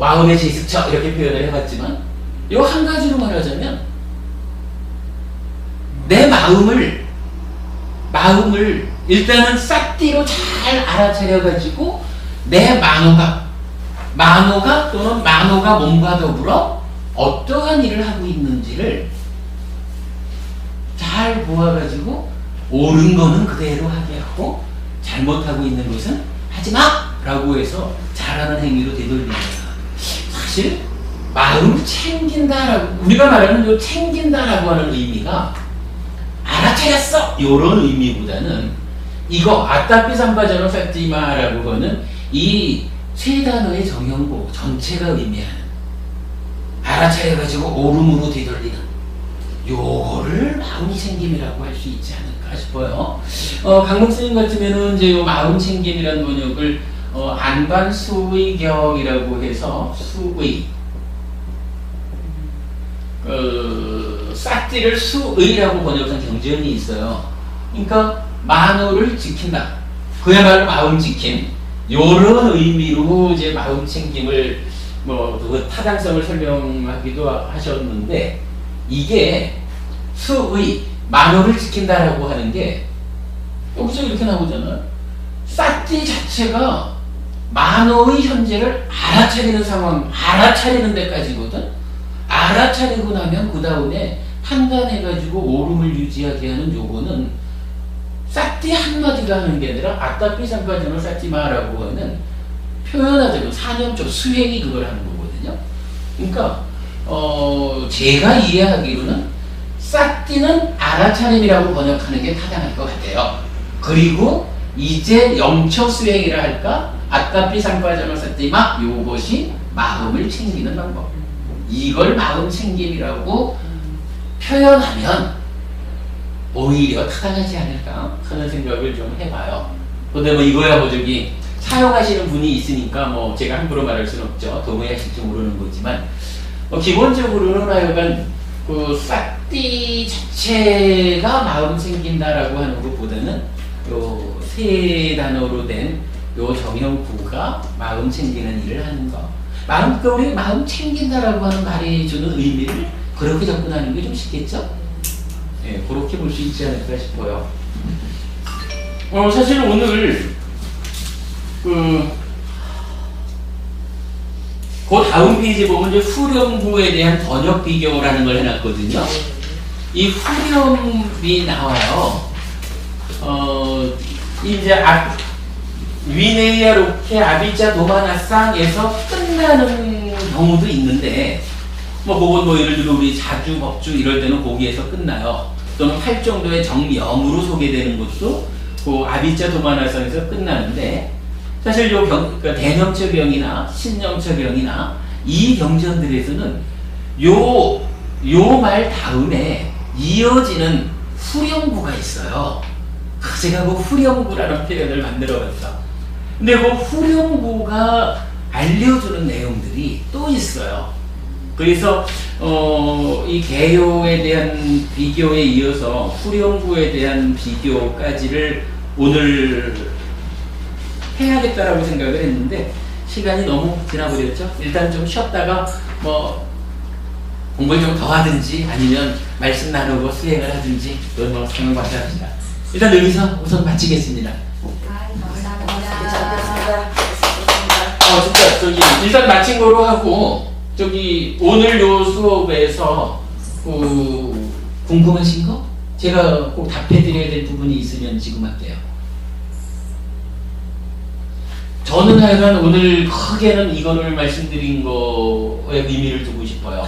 마음의 제스처 이렇게 표현을 해봤지만 요 한 가지로 말하자면 내 마음을 일단은 싹띠로 잘 알아차려가지고 내 만호가 또는 만호가 몸과 더불어 어떠한 일을 하고 있는지를 잘 보아가지고 옳은 거는 그대로 하게 하고 잘못하고 있는 것은 하지마! 라고 해서 잘하는 행위로 되돌리는 거야. 사실 마음 챙긴다라고 우리가 말하는 요 챙긴다라고 하는 의미가 알아차렸어 요런 의미보다는 이거 아따피 삼바자노 사티마라고 하는 이 세 단어의 정형보 전체가 의미하는 알아차려가지고 오름으로 뒤돌리는 요거를 마음 챙김이라고 할 수 있지 않을까 싶어요. 강목 스님 같으면은 이제 요 마음 챙김이라는 번역을 안반 수의격이라고 해서 수의 싹지를 수의라고 번역한 경전이 있어요. 그러니까 만호를 지킨다. 그야말로 마음 지킴. 요런 의미로 이제 마음 챙김을 그 타당성을 설명하기도 하셨는데 이게 수의 만호를 지킨다라고 하는 게 여기서 이렇게 나오잖아요. 싹지 자체가 만호의 현재를 알아차리는 상황, 알아차리는 데까지거든. 알아차리고 나면 그 다음에 판단해가지고 오름을 유지하게 하는 요거는 싹지 한마디가 하는 게 아니라 아따피 삼바자노 사티마라고 하는 표현하자면 사념적 수행이 그걸 하는 거거든요. 그러니까 제가 이해하기로는 싹지는 알아차림이라고 번역하는 게 타당할 것 같아요. 그리고 이제 영처 수행이라 할까? 아따피 삼바자노 사티마 요것이 마음을 챙기는 방법. 이걸 마음 챙김이라고 표현하면 오히려 타당하지 않을까 하는 생각을 좀 해봐요. 근데 이거야 저기 사용하시는 분이 있으니까 제가 함부로 말할 수는 없죠. 동의하실지 모르는 거지만 기본적으로는 하여간 그 싹띠 자체가 마음 챙긴다라고 하는 것보다는 요 세 단어로 된 요 정형구가 마음 챙기는 일을 하는 거. 그러니까 우리 마음 챙긴다라고 하는 말이 주는 의미를 그렇게 접근하는 게 좀 쉽겠죠? 예, 그렇게 볼 수 있지 않을까 싶어요. 사실 오늘 그 다음 페이지 보면 이제 후렴구에 대한 번역 비교라는 걸 해놨거든요. 이 후렴이 나와요. 이제 위네이아 로케 아비자 도마나상에서 끝나는 경우도 있는데 그건 예를 들어 우리 자주 법주 이럴 때는 거기에서 끝나요. 또는 8정도의 정명으로 소개되는 것도 그 아비자 도마나상에서 끝나는데 사실 그러니까 대념처경이나 신념처경이나 이 경전들에서는 요 말 다음에 이어지는 후렴구가 있어요. 제가 그 후렴구라는 표현을 만들어봤어. 근데 그 후렴구가 알려주는 내용들이 또 있어요. 그래서 이 개요에 대한 비교에 이어서 후렴구에 대한 비교까지를 오늘 해야겠다라고 생각을 했는데 시간이 너무 지나버렸죠. 일단 좀 쉬었다가 공부를 좀 더 하든지 아니면 말씀 나누고 수행을 하든지 그런 생각을 합시다. 일단 여기서 우선 마치겠습니다. 진짜 일단 마친 거로 하고 오늘 요 수업에서 궁금하신 거? 제가 꼭 답해드려야 될 부분이 있으면 지금 할게요. 저는 하여간 오늘 크게는 이거를 말씀드린 거에 의미를 두고 싶어요.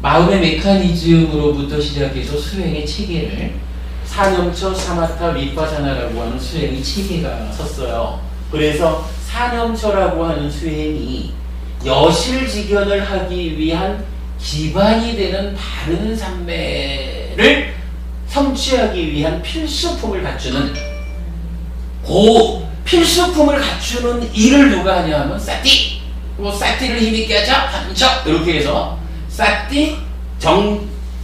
마음의 메커니즘으로부터 시작해서 수행의 체계를 사념처, 사마타, 위파사나라고 하는 수행의 체계가 섰어요. 그래서 사념처라고 하는 수행이 여실직연을 하기 위한 기반이 되는 바른 삼매를 성취하기 위한 필수품을 갖추는 필수품을 갖추는 일을 누가 하냐 하면 사띠! 사띠를 힘있게 하자! 한 척! 이렇게 해서 사띠,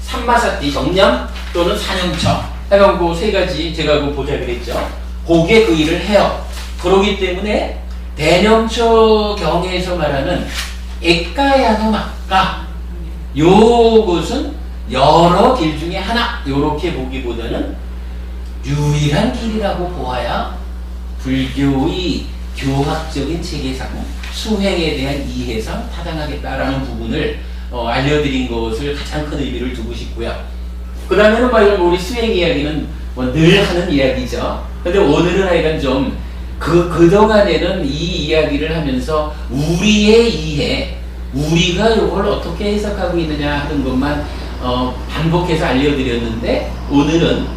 삼마사띠, 정념 또는 사념처 해가 그 세 가지 제가 보자 그랬죠. 그게 그 일을 해요. 그러기 때문에 대념처 경에서 말하는 에까야노마까 요것은 여러 길 중에 하나 요렇게 보기보다는 유일한 길이라고 보아야 불교의 교학적인 체계상 수행에 대한 이해상 타당하겠다라는 부분을 알려드린 것을 가장 큰 의미를 두고 싶고요. 그 다음에는 우리 수행 이야기는 늘 하는 이야기죠. 근데 오늘은 하여간 좀 그동안에는 이 이야기를 하면서 우리의 이해, 우리가 이걸 어떻게 해석하고 있느냐 하는 것만 반복해서 알려드렸는데 오늘은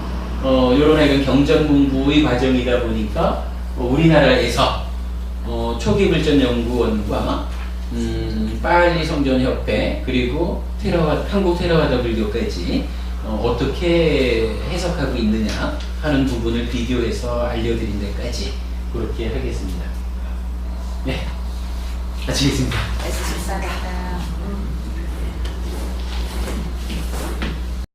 이런 약간 경전 공부의 과정이다 보니까 우리나라에서 초기불전연구원과 빨리 성전협회 그리고 한국 테라와다 불교까지 어떻게 해석하고 있느냐 하는 부분을 비교해서 알려드린 데까지 그렇게 하겠습니다. 네, 마치겠습니다. 애쓰셨습니다.